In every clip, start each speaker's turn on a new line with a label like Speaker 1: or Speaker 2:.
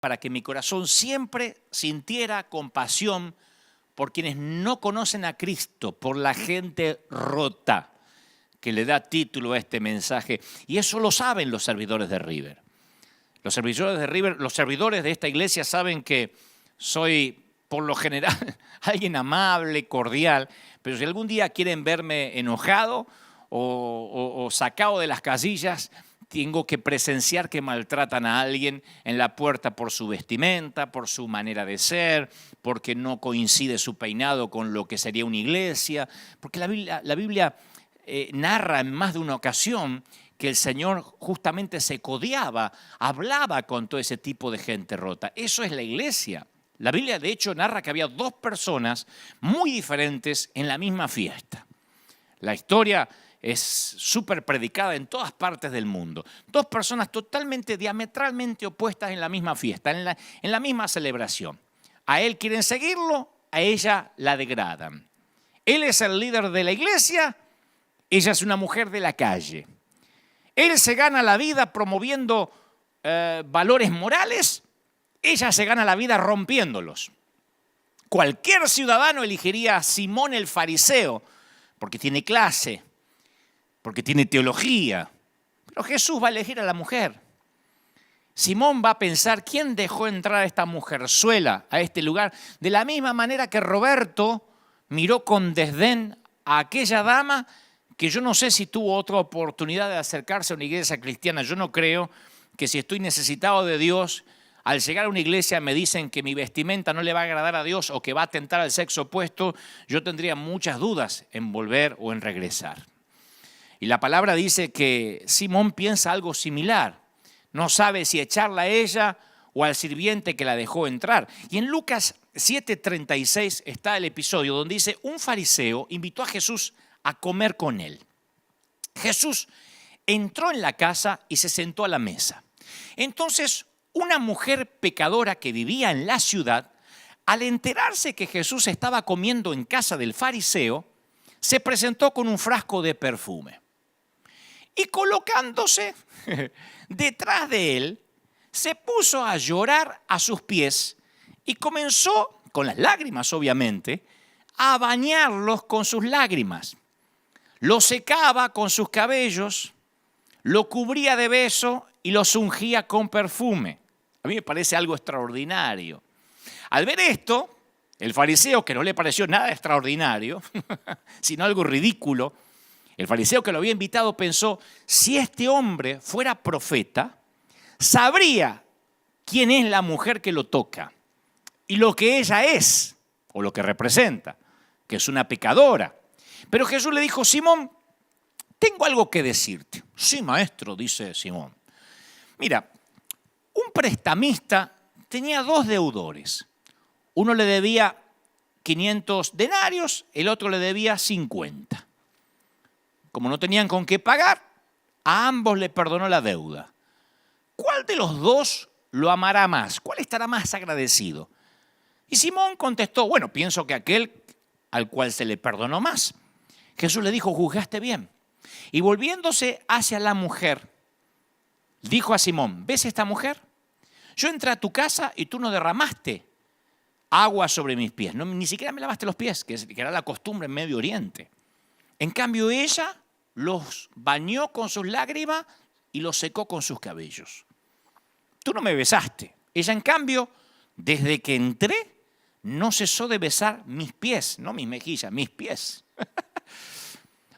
Speaker 1: para que mi corazón siempre sintiera compasión por quienes no conocen a Cristo, por la gente rota, que le da título a este mensaje. Y eso lo saben los servidores de River. Los servidores de River, los servidores de esta iglesia saben que soy, por lo general, alguien amable, cordial, pero si algún día quieren verme enojado o sacado de las casillas, tengo que presenciar que maltratan a alguien en la puerta por su vestimenta, por su manera de ser, porque no coincide su peinado con lo que sería una iglesia, porque la Biblia narra en más de una ocasión que el Señor justamente se codeaba, hablaba con todo ese tipo de gente rota. Eso es la iglesia. La Biblia, de hecho, narra que había dos personas muy diferentes en la misma fiesta. La historia es súper predicada en todas partes del mundo. Dos personas totalmente, diametralmente opuestas en la misma fiesta, en la misma celebración. A él quieren seguirlo, a ella la degradan. Él es el líder de la iglesia, ella es una mujer de la calle. Él se gana la vida promoviendo valores morales, ella se gana la vida rompiéndolos. Cualquier ciudadano elegiría a Simón el fariseo porque tiene clase, porque tiene teología. Pero Jesús va a elegir a la mujer. Simón va a pensar, ¿quién dejó entrar a esta mujerzuela a este lugar? De la misma manera que Roberto miró con desdén a aquella dama que yo no sé si tuvo otra oportunidad de acercarse a una iglesia cristiana. Yo no creo que si estoy necesitado de Dios, al llegar a una iglesia me dicen que mi vestimenta no le va a agradar a Dios o que va a tentar al sexo opuesto, yo tendría muchas dudas en volver o en regresar. Y la palabra dice que Simón piensa algo similar. No sabe si echarla a ella o al sirviente que la dejó entrar. Y en Lucas 7:36 está el episodio donde dice, un fariseo invitó a Jesús a comer con él. Jesús entró en la casa y se sentó a la mesa. Entonces, una mujer pecadora que vivía en la ciudad, al enterarse que Jesús estaba comiendo en casa del fariseo, se presentó con un frasco de perfume. Y colocándose detrás de él, se puso a llorar a sus pies y comenzó, con las lágrimas obviamente, a bañarlos con sus lágrimas. Lo secaba con sus cabellos, lo cubría de besos y los ungía con perfume. A mí me parece algo extraordinario. Al ver esto, el fariseo, que no le pareció nada extraordinario, sino algo ridículo, el fariseo que lo había invitado pensó, si este hombre fuera profeta, sabría quién es la mujer que lo toca y lo que ella es, o lo que representa, que es una pecadora. Pero Jesús le dijo, Simón, tengo algo que decirte. Sí, maestro, dice Simón. Mira, un prestamista tenía dos deudores. Uno le debía 500 denarios, el otro le debía 50. Como no tenían con qué pagar, a ambos le perdonó la deuda. ¿Cuál de los dos lo amará más? ¿Cuál estará más agradecido? Y Simón contestó, bueno, pienso que aquel al cual se le perdonó más. Jesús le dijo, juzgaste bien. Y volviéndose hacia la mujer, dijo a Simón, ¿ves esta mujer? Yo entré a tu casa y tú no derramaste agua sobre mis pies. No, ni siquiera me lavaste los pies, que era la costumbre en Medio Oriente. En cambio, ella los bañó con sus lágrimas y los secó con sus cabellos. Tú no me besaste. Ella, en cambio, desde que entré, no cesó de besar mis pies, no mis mejillas, mis pies.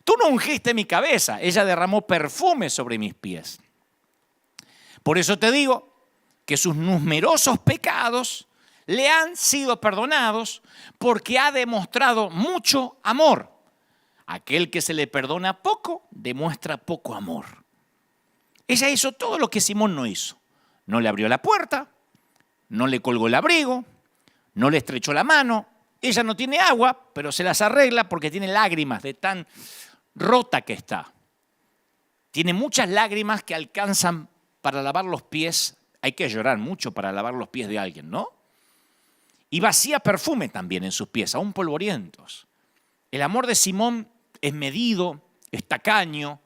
Speaker 1: Tú no ungiste mi cabeza. Ella derramó perfume sobre mis pies. Por eso te digo que sus numerosos pecados le han sido perdonados porque ha demostrado mucho amor. Aquel que se le perdona poco, demuestra poco amor. Ella hizo todo lo que Simón no hizo. No le abrió la puerta, no le colgó el abrigo, no le estrechó la mano. Ella no tiene agua, pero se las arregla porque tiene lágrimas de tan rota que está. Tiene muchas lágrimas que alcanzan para lavar los pies. Hay que llorar mucho para lavar los pies de alguien, ¿no? Y vacía perfume también en sus pies, aún polvorientos. El amor de Simón es medido, es tacaño.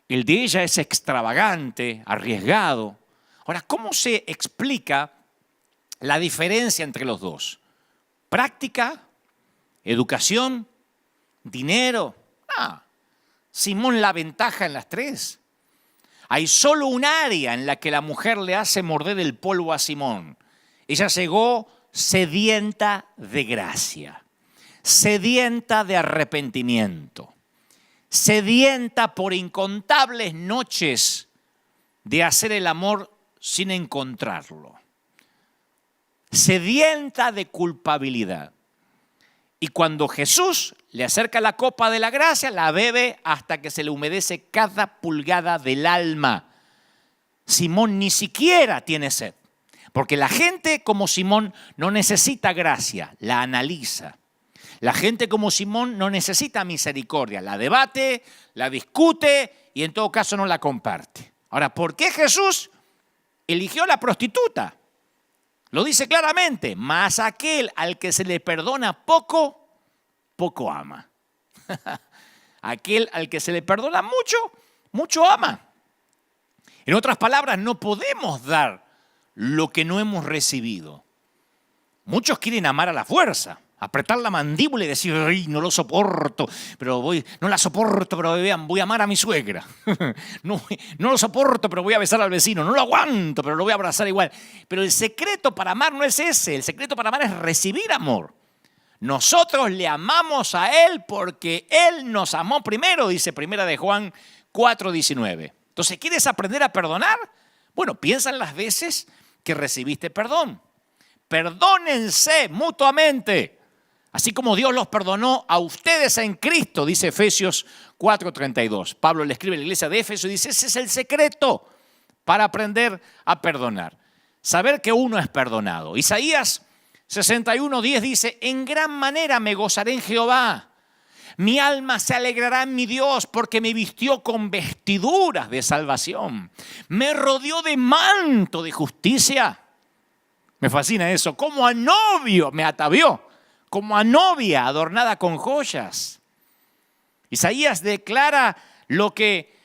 Speaker 1: El de ella es extravagante, arriesgado. Ahora, ¿cómo se explica la diferencia entre los dos. Práctica, educación, dinero. Simón la ventaja en las tres. Hay solo un área en la que la mujer le hace morder el polvo a Simón. Ella llegó sedienta de gracia, sedienta de arrepentimiento, sedienta por incontables noches de hacer el amor sin encontrarlo, sedienta de culpabilidad. Y cuando Jesús le acerca la copa de la gracia, la bebe hasta que se le humedece cada pulgada del alma. Simón ni siquiera tiene sed, porque la gente como Simón no necesita gracia, la analiza. La gente como Simón no necesita misericordia, la debate, la discute y en todo caso no la comparte. Ahora, ¿por qué Jesús eligió a la prostituta? Lo dice claramente, mas aquel al que se le perdona poco, poco ama. Aquel al que se le perdona mucho, mucho ama. En otras palabras, no podemos dar lo que no hemos recibido. Muchos quieren amar a la fuerza, apretar la mandíbula y decir, ay, no lo soporto, no la soporto, pero vean, voy a amar a mi suegra. No lo soporto, pero voy a besar al vecino. No lo aguanto, pero lo voy a abrazar igual. Pero el secreto para amar no es ese. El secreto para amar es recibir amor. Nosotros le amamos a Él porque Él nos amó primero, dice 1 de Juan 4:19. Entonces, ¿quieres aprender a perdonar? Bueno, piensa en las veces que recibiste perdón. Perdónense mutuamente. Así como Dios los perdonó a ustedes en Cristo, dice Efesios 4:32. Pablo le escribe a la iglesia de Éfeso y dice, ese es el secreto para aprender a perdonar. Saber que uno es perdonado. Isaías 61:10 dice, en gran manera me gozaré en Jehová. Mi alma se alegrará en mi Dios porque me vistió con vestiduras de salvación. Me rodeó de manto de justicia. Me fascina eso. Como a novio me atavió. Como a novia adornada con joyas. Isaías declara lo que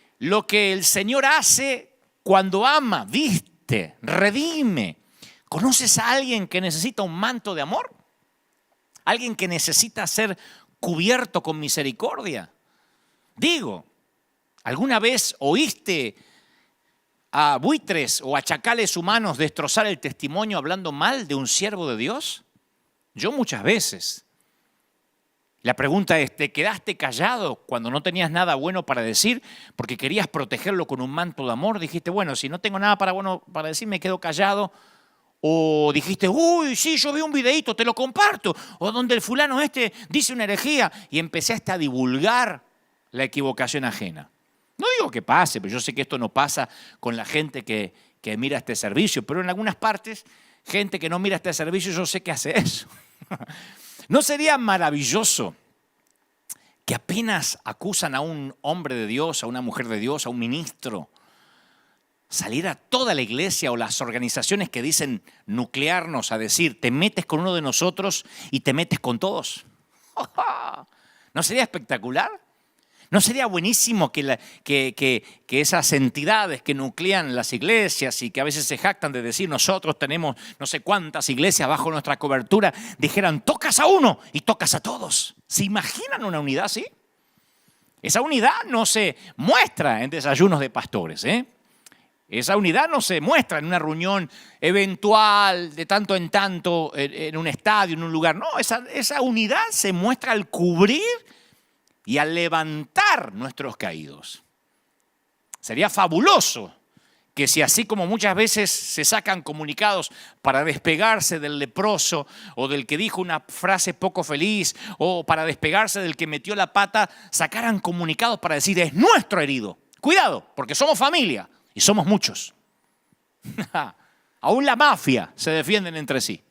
Speaker 1: el Señor hace cuando ama, viste, redime. ¿Conoces a alguien que necesita un manto de amor? ¿Alguien que necesita ser cubierto con misericordia? Digo, ¿alguna vez oíste a buitres o a chacales humanos destrozar el testimonio hablando mal de un siervo de Dios? Yo muchas veces. La pregunta es, ¿te quedaste callado cuando no tenías nada bueno para decir porque querías protegerlo con un manto de amor? Dijiste, bueno, si no tengo nada bueno para decir, me quedo callado. O dijiste, uy, sí, yo vi un videíto, te lo comparto. O donde el fulano dice una herejía y empezaste a divulgar la equivocación ajena. No digo que pase, pero yo sé que esto no pasa con la gente que mira este servicio, pero en algunas partes, gente que no mira este servicio, yo sé que hace eso. ¿No sería maravilloso que apenas acusan a un hombre de Dios, a una mujer de Dios, a un ministro, salir a toda la iglesia o las organizaciones que dicen nuclearnos a decir, te metes con uno de nosotros y te metes con todos? ¿No sería espectacular? ¿No sería buenísimo que esas entidades que nuclean las iglesias y que a veces se jactan de decir nosotros tenemos no sé cuántas iglesias bajo nuestra cobertura, dijeran tocas a uno y tocas a todos? ¿Se imaginan una unidad así? Esa unidad no se muestra en desayunos de pastores, Esa unidad no se muestra en una reunión eventual de tanto en tanto en un estadio, en un lugar. No, esa unidad se muestra al cubrir y al levantar nuestros caídos. Sería fabuloso que si así como muchas veces se sacan comunicados para despegarse del leproso o del que dijo una frase poco feliz o para despegarse del que metió la pata, sacaran comunicados para decir es nuestro herido. Cuidado, porque somos familia. Y somos muchos. Aún la mafia se defienden entre sí.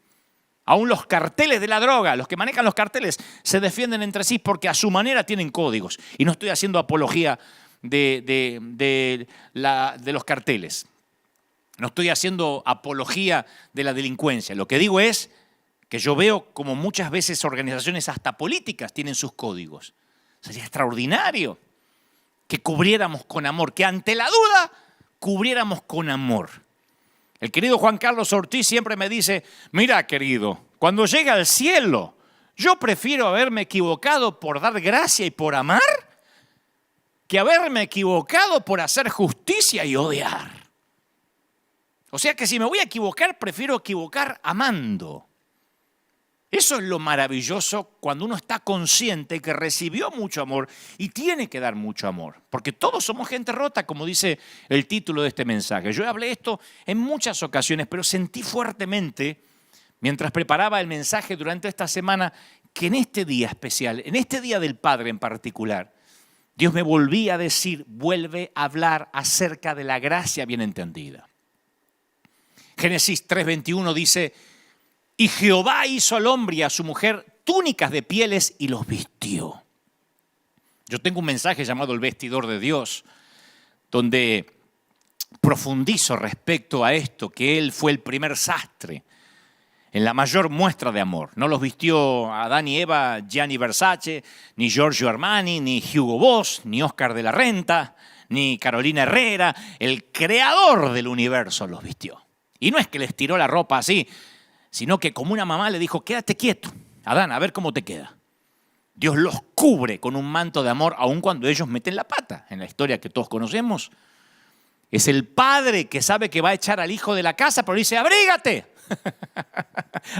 Speaker 1: Aún los carteles de la droga, los que manejan los carteles, se defienden entre sí porque a su manera tienen códigos. Y no estoy haciendo apología de los carteles. No estoy haciendo apología de la delincuencia. Lo que digo es que yo veo como muchas veces organizaciones hasta políticas tienen sus códigos. Sería extraordinario que cubriéramos con amor, que ante la duda cubriéramos con amor. El querido Juan Carlos Ortiz siempre me dice, mira querido, cuando llegue al cielo, yo prefiero haberme equivocado por dar gracia y por amar que haberme equivocado por hacer justicia y odiar. O sea que si me voy a equivocar, prefiero equivocar amando. Eso es lo maravilloso cuando uno está consciente que recibió mucho amor y tiene que dar mucho amor. Porque todos somos gente rota, como dice el título de este mensaje. Yo hablé esto en muchas ocasiones, pero sentí fuertemente, mientras preparaba el mensaje durante esta semana, que en este día especial, en este día del Padre en particular, Dios me volvía a decir, vuelve a hablar acerca de la gracia bien entendida. Génesis 3:21 dice, y Jehová hizo al hombre y a su mujer túnicas de pieles y los vistió. Yo tengo un mensaje llamado El Vestidor de Dios, donde profundizo respecto a esto, que Él fue el primer sastre en la mayor muestra de amor. No los vistió Adán y Eva, Gianni Versace, ni Giorgio Armani, ni Hugo Boss, ni Oscar de la Renta, ni Carolina Herrera. El creador del universo los vistió. Y no es que les tiró la ropa así, sino que como una mamá le dijo, quédate quieto, Adán, a ver cómo te queda. Dios los cubre con un manto de amor, aun cuando ellos meten la pata. En la historia que todos conocemos, es el padre que sabe que va a echar al hijo de la casa, pero dice, abrígate.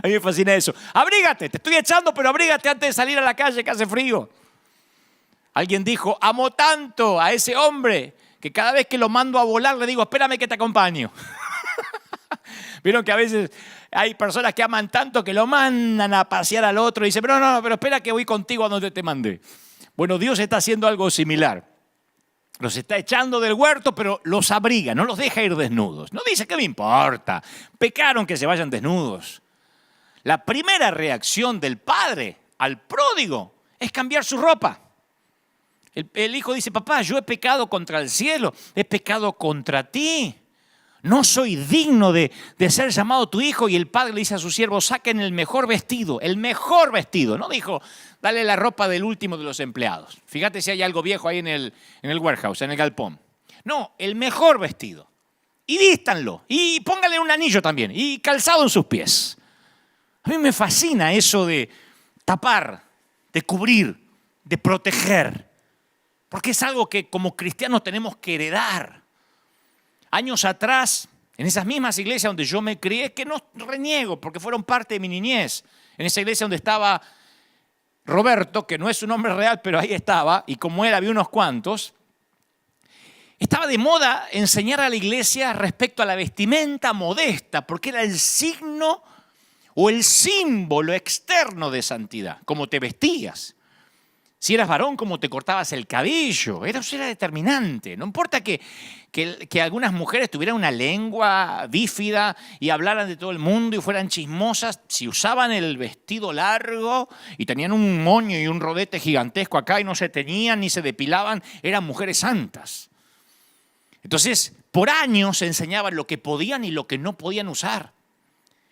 Speaker 1: A mí me fascina eso. Abrígate, te estoy echando, pero abrígate antes de salir a la calle que hace frío. Alguien dijo, amo tanto a ese hombre que cada vez que lo mando a volar le digo, espérame que te acompaño. Vieron que a veces hay personas que aman tanto que lo mandan a pasear al otro y dicen, pero no, pero espera que voy contigo a donde te mandé. Bueno, Dios está haciendo algo similar. Los está echando del huerto, pero los abriga, no los deja ir desnudos. No dice, ¿qué me importa? Pecaron que se vayan desnudos. La primera reacción del padre al pródigo es cambiar su ropa. El hijo dice, papá, yo he pecado contra el cielo, he pecado contra ti. No soy digno de ser llamado tu hijo. Y el padre le dice a su siervo, saquen el mejor vestido, el mejor vestido. No dijo, dale la ropa del último de los empleados. Fíjate si hay algo viejo ahí en el warehouse, en el galpón. No, el mejor vestido. Y vístanlo. Y póngale un anillo también. Y calzado en sus pies. A mí me fascina eso de tapar, de cubrir, de proteger. Porque es algo que como cristianos tenemos que heredar. Años atrás, en esas mismas iglesias donde yo me crié, que no reniego porque fueron parte de mi niñez, en esa iglesia donde estaba Roberto, que no es su nombre real, pero ahí estaba, y como él había unos cuantos, estaba de moda enseñar a la iglesia respecto a la vestimenta modesta, porque era el signo o el símbolo externo de santidad, cómo te vestías. Si eras varón, cómo te cortabas el cabello. Eso era determinante. No importa que algunas mujeres tuvieran una lengua bífida y hablaran de todo el mundo y fueran chismosas. Si usaban el vestido largo y tenían un moño y un rodete gigantesco acá y no se teñían ni se depilaban, eran mujeres santas. Entonces, por años se enseñaban lo que podían y lo que no podían usar.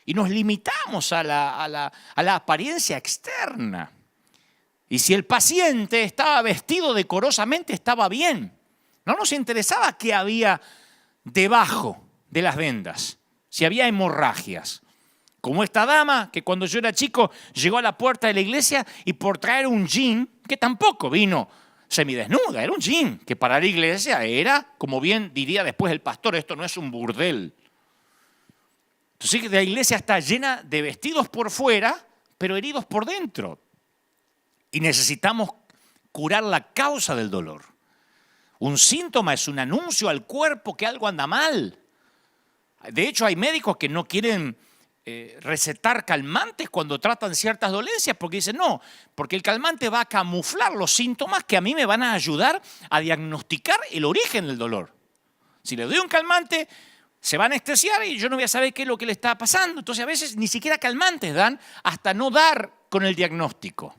Speaker 1: Y nos limitamos a la apariencia externa. Y si el paciente estaba vestido decorosamente, estaba bien. No nos interesaba qué había debajo de las vendas, si había hemorragias. Como esta dama que cuando yo era chico llegó a la puerta de la iglesia y por traer un jean, que tampoco vino semidesnuda, era un jean, que para la iglesia era, como bien diría después el pastor, esto no es un burdel. Entonces la iglesia está llena de vestidos por fuera, pero heridos por dentro. Y necesitamos curar la causa del dolor. Un síntoma es un anuncio al cuerpo que algo anda mal. De hecho, hay médicos que no quieren recetar calmantes cuando tratan ciertas dolencias porque dicen, no, porque el calmante va a camuflar los síntomas que a mí me van a ayudar a diagnosticar el origen del dolor. Si le doy un calmante, se va a anestesiar y yo no voy a saber qué es lo que le está pasando. Entonces, a veces ni siquiera calmantes dan hasta no dar con el diagnóstico.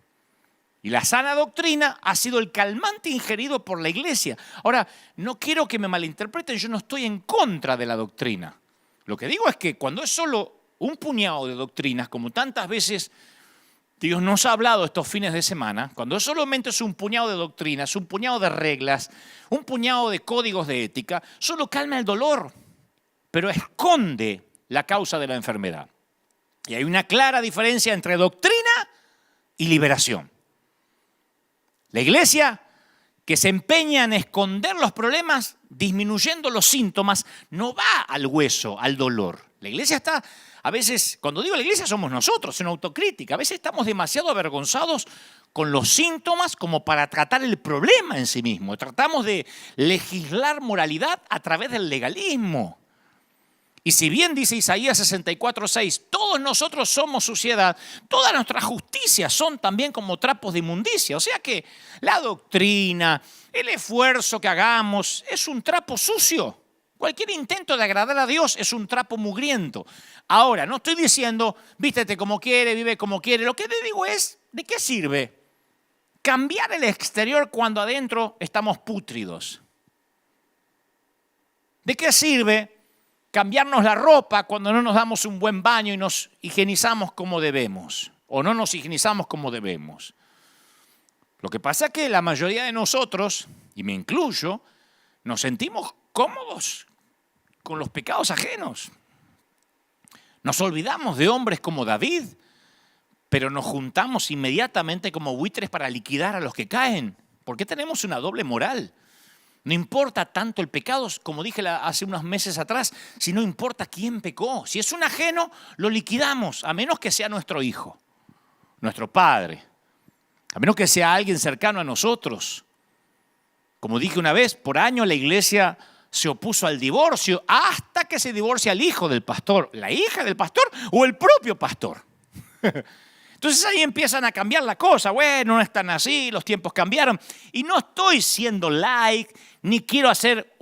Speaker 1: Y la sana doctrina ha sido el calmante ingerido por la iglesia. Ahora, no quiero que me malinterpreten, yo no estoy en contra de la doctrina. Lo que digo es que cuando es solo un puñado de doctrinas, como tantas veces Dios nos ha hablado estos fines de semana, cuando solamente es un puñado de doctrinas, un puñado de reglas, un puñado de códigos de ética, solo calma el dolor, pero esconde la causa de la enfermedad. Y hay una clara diferencia entre doctrina y liberación. La iglesia que se empeña en esconder los problemas, disminuyendo los síntomas, no va al hueso, al dolor. La iglesia está, a veces, cuando digo la iglesia somos nosotros, en autocrítica. A veces estamos demasiado avergonzados con los síntomas como para tratar el problema en sí mismo. Tratamos de legislar moralidad a través del legalismo. Y si bien dice Isaías 64:6, todos nosotros somos suciedad, todas nuestras justicias son también como trapos de inmundicia. O sea que la doctrina, el esfuerzo que hagamos es un trapo sucio. Cualquier intento de agradar a Dios es un trapo mugriento. Ahora, no estoy diciendo, vístete como quiere, vive como quiere. Lo que te digo es, ¿de qué sirve cambiar el exterior cuando adentro estamos pútridos? ¿De qué sirve cambiarnos la ropa cuando no nos damos un buen baño y nos higienizamos como debemos? O no nos higienizamos como debemos. Lo que pasa es que la mayoría de nosotros, y me incluyo, nos sentimos cómodos con los pecados ajenos. Nos olvidamos de hombres como David, pero nos juntamos inmediatamente como buitres para liquidar a los que caen. ¿Por qué tenemos una doble moral? No importa tanto el pecado, como dije hace unos meses atrás, si no importa quién pecó. Si es un ajeno, lo liquidamos, a menos que sea nuestro hijo, nuestro padre, a menos que sea alguien cercano a nosotros. Como dije una vez, por años la iglesia se opuso al divorcio hasta que se divorcia el hijo del pastor, la hija del pastor o el propio pastor. Entonces ahí empiezan a cambiar la cosa. Bueno, no es tan así, los tiempos cambiaron. Y no estoy siendo like, ni quiero hacer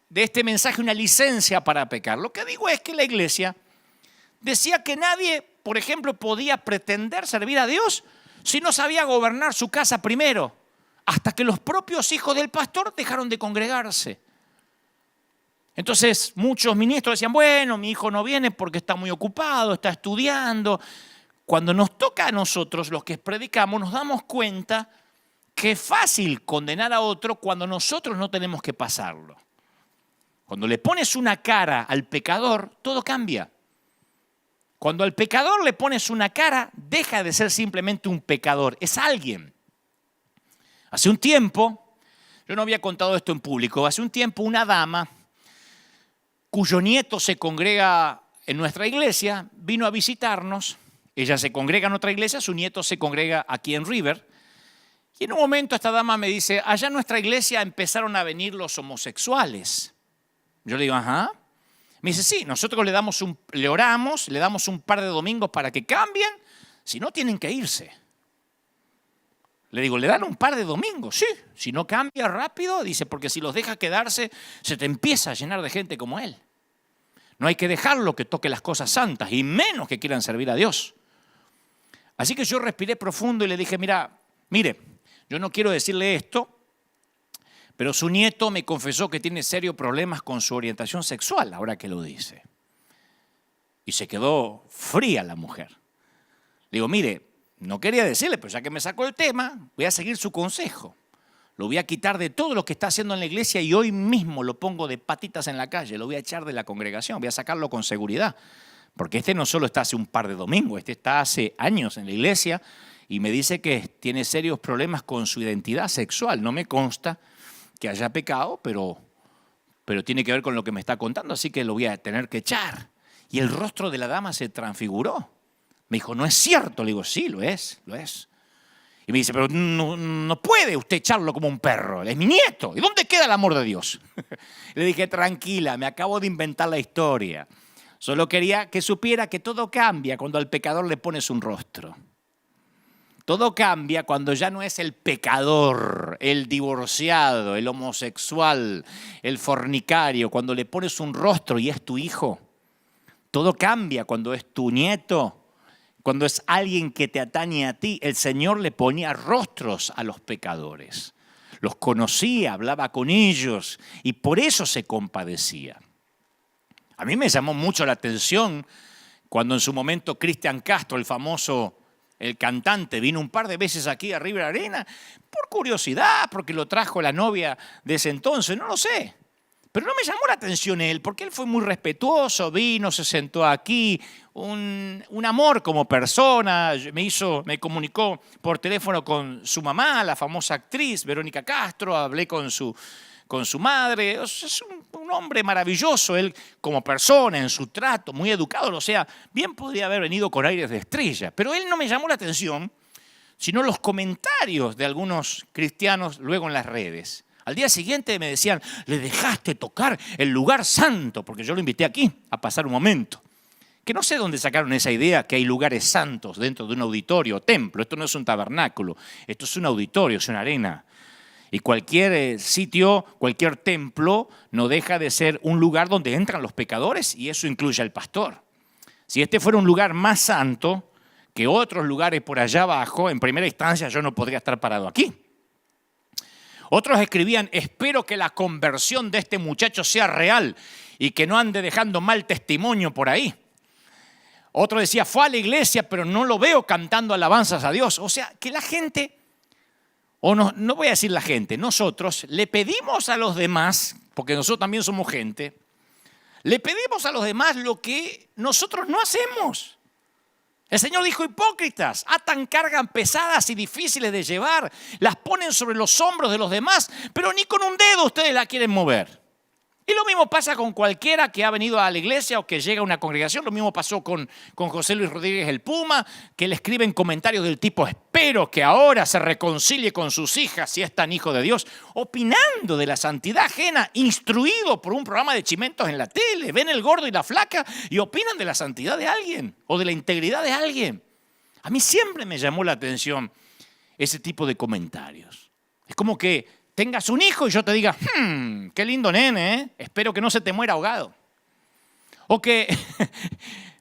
Speaker 1: de este mensaje una licencia para pecar. Lo que digo es que la iglesia decía que nadie, por ejemplo, podía pretender servir a Dios si no sabía gobernar su casa primero, hasta que los propios hijos del pastor dejaron de congregarse. Entonces muchos ministros decían, bueno, mi hijo no viene porque está muy ocupado, está estudiando. Cuando nos toca a nosotros, los que predicamos, nos damos cuenta que es fácil condenar a otro cuando nosotros no tenemos que pasarlo. Cuando le pones una cara al pecador, todo cambia. Cuando al pecador le pones una cara, deja de ser simplemente un pecador, es alguien. Hace un tiempo, yo no había contado esto en público, hace un tiempo una dama cuyo nieto se congrega en nuestra iglesia vino a visitarnos. Ella se congrega en otra iglesia, su nieto se congrega aquí en River. Y en un momento esta dama me dice, allá en nuestra iglesia empezaron a venir los homosexuales. Yo le digo, ajá. Me dice, sí, nosotros le oramos, le damos un par de domingos para que cambien, si no tienen que irse. Le digo, ¿le dan un par de domingos? Sí, si no cambia rápido, dice, porque si los deja quedarse, se te empieza a llenar de gente como él. No hay que dejarlo que toque las cosas santas, y menos que quieran servir a Dios. Así que yo respiré profundo y le dije, mire, yo no quiero decirle esto, pero su nieto me confesó que tiene serios problemas con su orientación sexual, ahora que lo dice. Y se quedó fría la mujer. Le digo, mire, no quería decirle, pero ya que me sacó el tema, voy a seguir su consejo. Lo voy a quitar de todo lo que está haciendo en la iglesia y hoy mismo lo pongo de patitas en la calle, lo voy a echar de la congregación, voy a sacarlo con seguridad. Porque este no solo está hace un par de domingos, este está hace años en la iglesia y me dice que tiene serios problemas con su identidad sexual. No me consta que haya pecado, pero tiene que ver con lo que me está contando, así que lo voy a tener que echar. Y el rostro de la dama se transfiguró. Me dijo, ¿no es cierto? Le digo, sí, lo es. Y me dice, pero no puede usted echarlo como un perro, es mi nieto. ¿Y dónde queda el amor de Dios? Le dije, tranquila, me acabo de inventar la historia. Solo quería que supiera que todo cambia cuando al pecador le pones un rostro. Todo cambia cuando ya no es el pecador, el divorciado, el homosexual, el fornicario, cuando le pones un rostro y es tu hijo. Todo cambia cuando es tu nieto. Cuando es alguien que te atañe a ti, el Señor le ponía rostros a los pecadores. Los conocía, hablaba con ellos y por eso se compadecía. A mí me llamó mucho la atención cuando en su momento Cristian Castro, el cantante, vino un par de veces aquí a River Arena por curiosidad, porque lo trajo la novia de ese entonces, no lo sé. Pero no me llamó la atención él, porque él fue muy respetuoso, vino, se sentó aquí, un amor como persona, me comunicó por teléfono con su mamá, la famosa actriz Verónica Castro, hablé con su madre. Es un hombre maravilloso, él como persona, en su trato, muy educado, o sea, bien podría haber venido con aires de estrella, pero él no me llamó la atención, sino los comentarios de algunos cristianos luego en las redes. Al día siguiente me decían, le dejaste tocar el lugar santo, porque yo lo invité aquí a pasar un momento. Que no sé dónde sacaron esa idea que hay lugares santos dentro de un auditorio o templo. Esto no es un tabernáculo, esto es un auditorio, es una arena. Y cualquier sitio, cualquier templo no deja de ser un lugar donde entran los pecadores y eso incluye al pastor. Si este fuera un lugar más santo que otros lugares por allá abajo, en primera instancia yo no podría estar parado aquí. Otros escribían, espero que la conversión de este muchacho sea real y que no ande dejando mal testimonio por ahí. Otro decía, fue a la iglesia, pero no lo veo cantando alabanzas a Dios. O sea, que la gente, o no voy a decir la gente, nosotros le pedimos a los demás, porque nosotros también somos gente, le pedimos a los demás lo que nosotros no hacemos. El Señor dijo, hipócritas, atan cargas pesadas y difíciles de llevar, las ponen sobre los hombros de los demás, pero ni con un dedo ustedes la quieren mover. Y lo mismo pasa con cualquiera que ha venido a la iglesia o que llega a una congregación. Lo mismo pasó con José Luis Rodríguez el Puma, que le escriben comentarios del tipo, espero que ahora se reconcilie con sus hijas si es tan hijo de Dios, opinando de la santidad ajena, instruido por un programa de chimentos en la tele. Ven el gordo y la flaca y opinan de la santidad de alguien o de la integridad de alguien. A mí siempre me llamó la atención ese tipo de comentarios. Es como que tengas un hijo y yo te diga, qué lindo nene, ¿eh? Espero que no se te muera ahogado. O que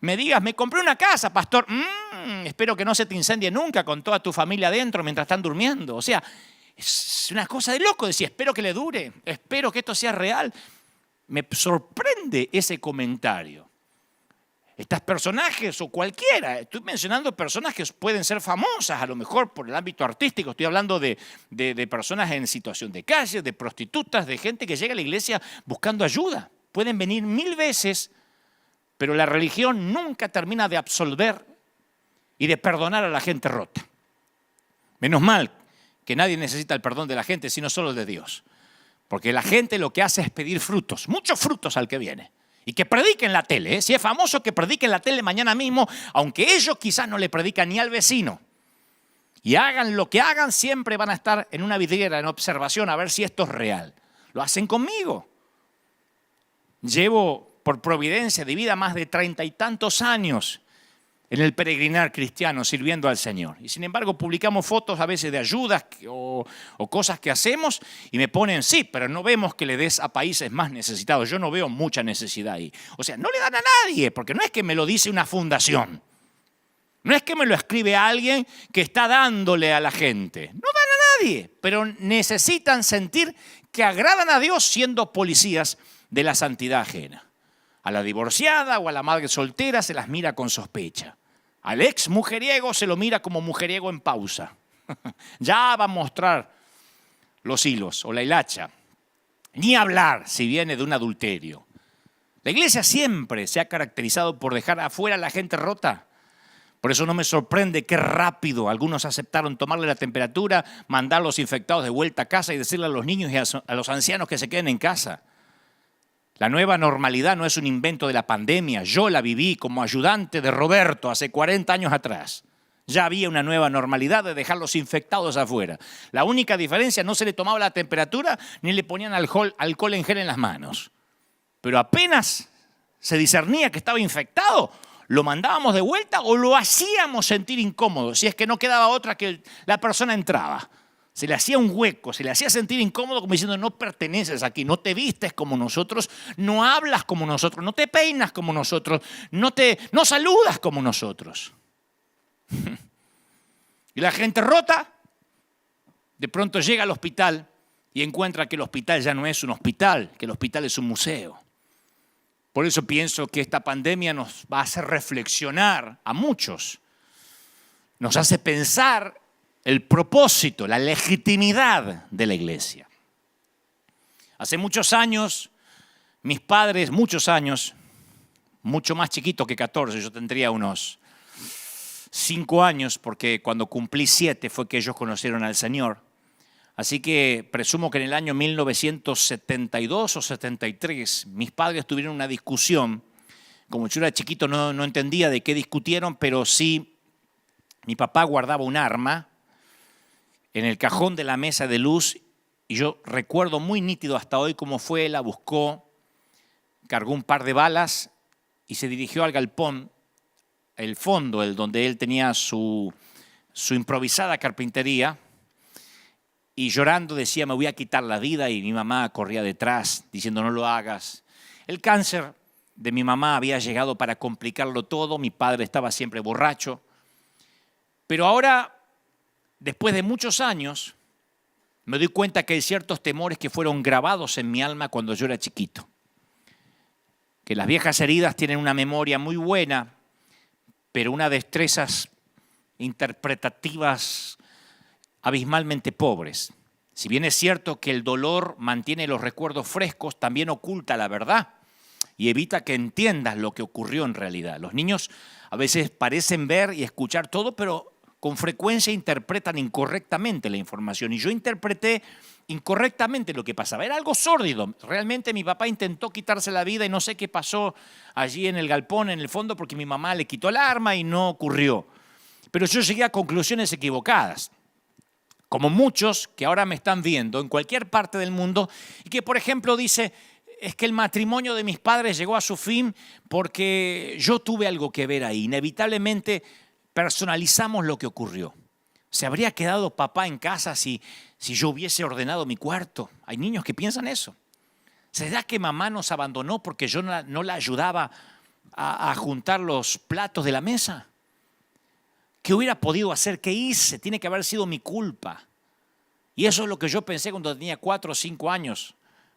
Speaker 1: me digas, me compré una casa, pastor, espero que no se te incendie nunca con toda tu familia adentro mientras están durmiendo. O sea, es una cosa de loco decir, espero que le dure, espero que esto sea real. Me sorprende ese comentario. Estos personajes o cualquiera, estoy mencionando personas que pueden ser famosas a lo mejor por el ámbito artístico, estoy hablando de personas en situación de calle, de prostitutas, de gente que llega a la iglesia buscando ayuda. Pueden venir 1000 veces, pero la religión nunca termina de absolver y de perdonar a la gente rota. Menos mal que nadie necesita el perdón de la gente, sino solo de Dios. Porque la gente lo que hace es pedir frutos, muchos frutos al que viene. Y que predique en la tele, ¿eh? Si es famoso, que predique en la tele mañana mismo, aunque ellos quizás no le predican ni al vecino. Y hagan lo que hagan, siempre van a estar en una vidriera, en observación, a ver si esto es real. Lo hacen conmigo. Llevo por providencia de vida más de 30 y tantos años en el peregrinar cristiano, sirviendo al Señor. Y sin embargo, publicamos fotos a veces de ayudas o cosas que hacemos y me ponen, sí, pero no vemos que le des a países más necesitados. Yo no veo mucha necesidad ahí. O sea, no le dan a nadie, porque no es que me lo dice una fundación. No es que me lo escribe alguien que está dándole a la gente. No dan a nadie, pero necesitan sentir que agradan a Dios siendo policías de la santidad ajena. A la divorciada o a la madre soltera se las mira con sospecha. Al ex mujeriego se lo mira como mujeriego en pausa. Ya va a mostrar los hilos o la hilacha. Ni hablar si viene de un adulterio. La iglesia siempre se ha caracterizado por dejar afuera a la gente rota. Por eso no me sorprende qué rápido algunos aceptaron tomarle la temperatura, mandar a los infectados de vuelta a casa y decirle a los niños y a los ancianos que se queden en casa. La nueva normalidad no es un invento de la pandemia. Yo la viví como ayudante de Roberto hace 40 años atrás. Ya había una nueva normalidad de dejar los infectados afuera. La única diferencia, no se le tomaba la temperatura ni le ponían alcohol en gel en las manos. Pero apenas se discernía que estaba infectado, lo mandábamos de vuelta o lo hacíamos sentir incómodo, si es que no quedaba otra que la persona entraba. Se le hacía un hueco, se le hacía sentir incómodo como diciendo no perteneces aquí, no te vistes como nosotros, no hablas como nosotros, no te peinas como nosotros, no saludas como nosotros. Y la gente rota de pronto llega al hospital y encuentra que el hospital ya no es un hospital, que el hospital es un museo. Por eso pienso que esta pandemia nos va a hacer reflexionar a muchos, nos hace pensar el propósito, la legitimidad de la iglesia. Hace muchos años Mis padres, muchos años, mucho más chiquito que 14, yo tendría unos 5 años, porque cuando cumplí 7 fue que ellos conocieron al Señor. Así que presumo que en el año 1972 o 73 mis padres tuvieron una discusión. Como yo era chiquito no entendía de qué discutieron, pero sí mi papá guardaba un arma en el cajón de la mesa de luz y yo recuerdo muy nítido hasta hoy cómo fue, la buscó, cargó un par de balas y se dirigió al galpón, el fondo, el donde él tenía su improvisada carpintería, y llorando decía, me voy a quitar la vida, y mi mamá corría detrás diciendo, no lo hagas. El cáncer de mi mamá había llegado para complicarlo todo, mi padre estaba siempre borracho, pero ahora, después de muchos años, me doy cuenta que hay ciertos temores que fueron grabados en mi alma cuando yo era chiquito. Que las viejas heridas tienen una memoria muy buena, pero unas destrezas interpretativas abismalmente pobres. Si bien es cierto que el dolor mantiene los recuerdos frescos, también oculta la verdad y evita que entiendas lo que ocurrió en realidad. Los niños a veces parecen ver y escuchar todo, pero con frecuencia interpretan incorrectamente la información. Y yo interpreté incorrectamente lo que pasaba. Era algo sórdido. Realmente mi papá intentó quitarse la vida y no sé qué pasó allí en el galpón, en el fondo, porque mi mamá le quitó el arma y no ocurrió. Pero yo llegué a conclusiones equivocadas. Como muchos que ahora me están viendo en cualquier parte del mundo y que, por ejemplo, dice, es que el matrimonio de mis padres llegó a su fin porque yo tuve algo que ver ahí. Inevitablemente personalizamos lo que ocurrió. ¿Se habría quedado papá en casa si yo hubiese ordenado mi cuarto? Hay niños que piensan eso. ¿Será que mamá nos abandonó porque yo no la ayudaba a juntar los platos de la mesa? ¿Qué hubiera podido hacer? ¿Qué hice? Tiene que haber sido mi culpa. Y eso es lo que yo pensé cuando tenía 4 o 5 años.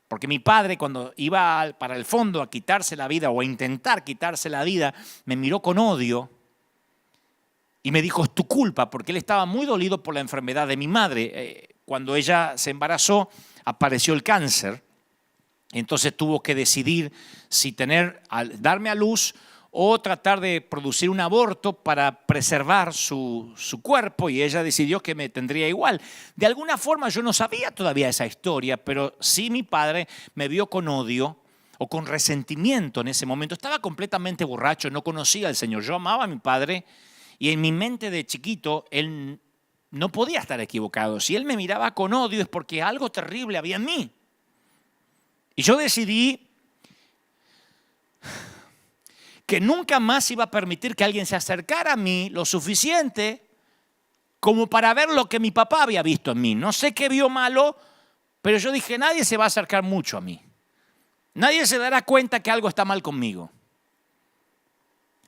Speaker 1: Porque mi padre, cuando iba para el fondo a quitarse la vida o a intentar quitarse la vida, me miró con odio y me dijo, es tu culpa, porque él estaba muy dolido por la enfermedad de mi madre. Cuando ella se embarazó, apareció el cáncer. Entonces tuvo que decidir si darme a luz o tratar de producir un aborto para preservar su cuerpo, y ella decidió que me tendría igual. De alguna forma yo no sabía todavía esa historia, pero sí mi padre me vio con odio o con resentimiento en ese momento. Estaba completamente borracho, no conocía al Señor. Yo amaba a mi padre y en mi mente de chiquito él no podía estar equivocado. Si él me miraba con odio es porque algo terrible había en mí. Y yo decidí que nunca más iba a permitir que alguien se acercara a mí lo suficiente como para ver lo que mi papá había visto en mí. No sé qué vio malo, pero yo dije, nadie se va a acercar mucho a mí. Nadie se dará cuenta que algo está mal conmigo.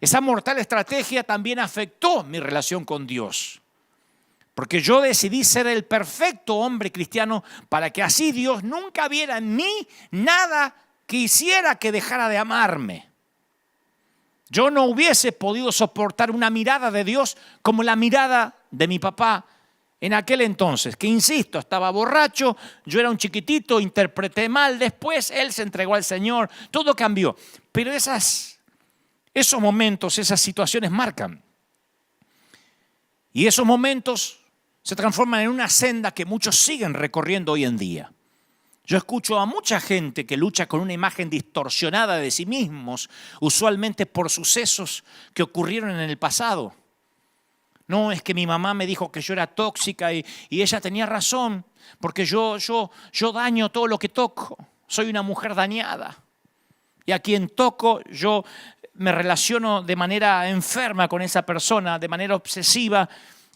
Speaker 1: Esa mortal estrategia también afectó mi relación con Dios, porque yo decidí ser el perfecto hombre cristiano para que así Dios nunca viera en mí nada que hiciera que dejara de amarme. Yo no hubiese podido soportar una mirada de Dios como la mirada de mi papá en aquel entonces, que insisto, estaba borracho, yo era un chiquitito, interpreté mal, después él se entregó al Señor, todo cambió. Pero esos momentos, esas situaciones marcan. Y esos momentos se transforman en una senda que muchos siguen recorriendo hoy en día. Yo escucho a mucha gente que lucha con una imagen distorsionada de sí mismos, usualmente por sucesos que ocurrieron en el pasado. No, es que mi mamá me dijo que yo era tóxica y ella tenía razón, porque yo daño todo lo que toco. Soy una mujer dañada. Y a quien toco, yo me relaciono de manera enferma con esa persona, de manera obsesiva,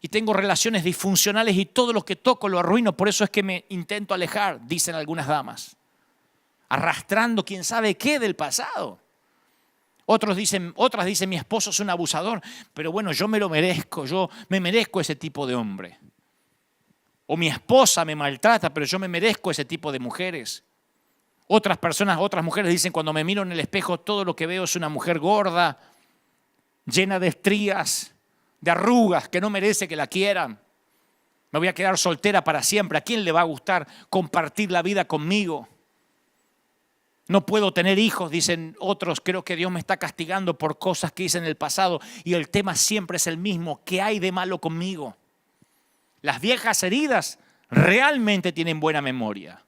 Speaker 1: y tengo relaciones disfuncionales y todo lo que toco lo arruino. Por eso es que me intento alejar, dicen algunas damas, arrastrando quién sabe qué del pasado. Otras dicen, mi esposo es un abusador, pero bueno, yo me lo merezco, yo me merezco ese tipo de hombre. O mi esposa me maltrata, pero yo me merezco ese tipo de mujeres. Otras mujeres dicen, cuando me miro en el espejo, todo lo que veo es una mujer gorda, llena de estrías, de arrugas, que no merece que la quieran. Me voy a quedar soltera para siempre. ¿A quién le va a gustar compartir la vida conmigo? No puedo tener hijos, dicen otros. Creo que Dios me está castigando por cosas que hice en el pasado. Y el tema siempre es el mismo. ¿Qué hay de malo conmigo? Las viejas heridas realmente tienen buena memoria.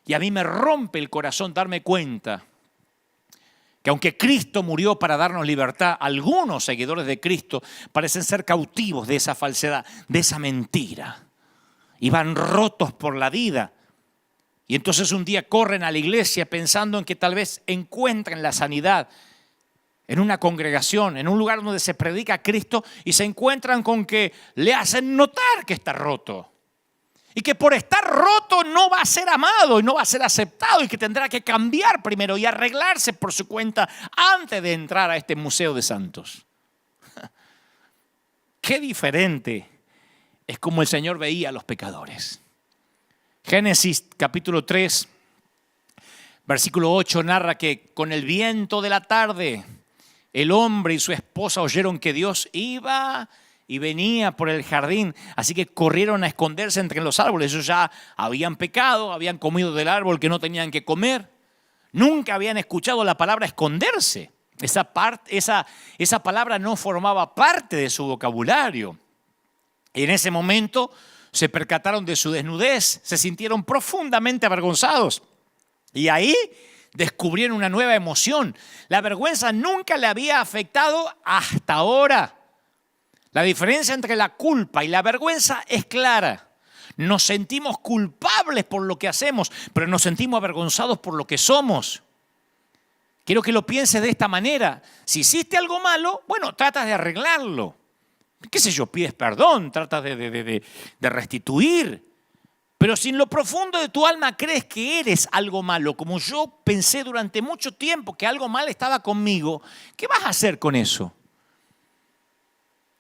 Speaker 1: Y a mí me rompe el corazón darme cuenta que aunque Cristo murió para darnos libertad, algunos seguidores de Cristo parecen ser cautivos de esa falsedad, de esa mentira. Y van rotos por la vida. Y entonces un día corren a la iglesia pensando en que tal vez encuentren la sanidad en una congregación, en un lugar donde se predica a Cristo, y se encuentran con que le hacen notar que está roto. Y que por estar roto no va a ser amado y no va a ser aceptado y que tendrá que cambiar primero y arreglarse por su cuenta antes de entrar a este museo de santos. Qué diferente es como el Señor veía a los pecadores. Génesis capítulo 3, versículo 8 narra que con el viento de la tarde el hombre y su esposa oyeron que Dios iba y venía por el jardín, así que corrieron a esconderse entre los árboles. Ellos ya habían pecado, habían comido del árbol que no tenían que comer. Nunca habían escuchado la palabra esconderse. Esa palabra no formaba parte de su vocabulario. En ese momento se percataron de su desnudez, se sintieron profundamente avergonzados. Y ahí descubrieron una nueva emoción. La vergüenza nunca le había afectado hasta ahora. La diferencia entre la culpa y la vergüenza es clara. Nos sentimos culpables por lo que hacemos, pero nos sentimos avergonzados por lo que somos. Quiero que lo pienses de esta manera. Si hiciste algo malo, bueno, tratas de arreglarlo. ¿Qué sé yo? Pides perdón, tratas de restituir. Pero si en lo profundo de tu alma crees que eres algo malo, como yo pensé durante mucho tiempo que algo mal estaba conmigo, ¿qué vas a hacer con eso?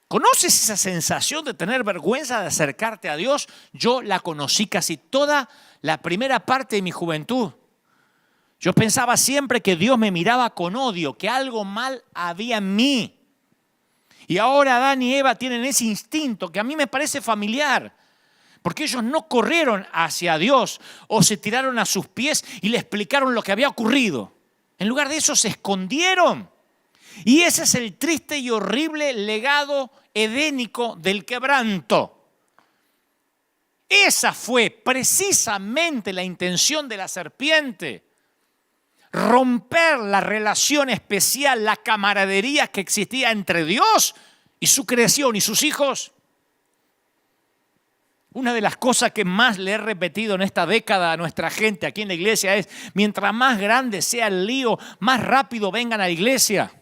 Speaker 1: ¿Conoces esa sensación de tener vergüenza de acercarte a Dios? Yo la conocí casi toda la primera parte de mi juventud. Yo pensaba siempre que Dios me miraba con odio, que algo mal había en mí. Y ahora Adán y Eva tienen ese instinto que a mí me parece familiar. Porque ellos no corrieron hacia Dios o se tiraron a sus pies y le explicaron lo que había ocurrido. En lugar de eso se escondieron. Y ese es el triste y horrible legado edénico del quebranto. Esa fue precisamente la intención de la serpiente. Romper la relación especial, la camaradería que existía entre Dios y su creación y sus hijos. Una de las cosas que más le he repetido en esta década a nuestra gente aquí en la iglesia es: mientras más grande sea el lío, más rápido vengan a la iglesia.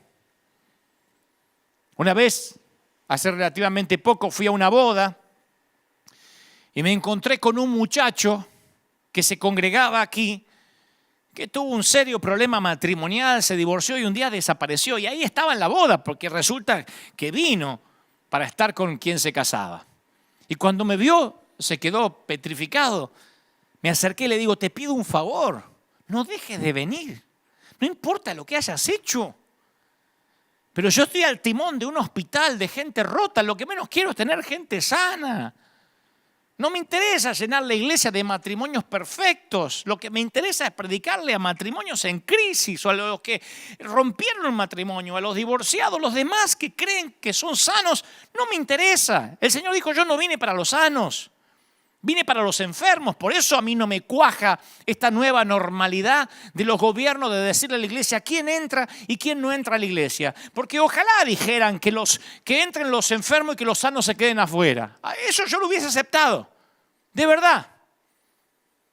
Speaker 1: Una vez, hace relativamente poco, fui a una boda y me encontré con un muchacho que se congregaba aquí, que tuvo un serio problema matrimonial, se divorció y un día desapareció. Y ahí estaba en la boda, porque resulta que vino para estar con quien se casaba. Y cuando me vio, se quedó petrificado. Me acerqué y le digo: te pido un favor, no dejes de venir. No importa lo que hayas hecho. Pero yo estoy al timón de un hospital de gente rota. Lo que menos quiero es tener gente sana. No me interesa llenar la iglesia de matrimonios perfectos. Lo que me interesa es predicarle a matrimonios en crisis, o a los que rompieron el matrimonio, a los divorciados, los demás que creen que son sanos. No me interesa. El Señor dijo: yo no vine para los sanos, vine para los enfermos. Por eso a mí no me cuaja esta nueva normalidad de los gobiernos de decirle a la iglesia quién entra y quién no entra a la iglesia. Porque ojalá dijeran que entren los enfermos y que los sanos se queden afuera. Eso yo lo hubiese aceptado, de verdad.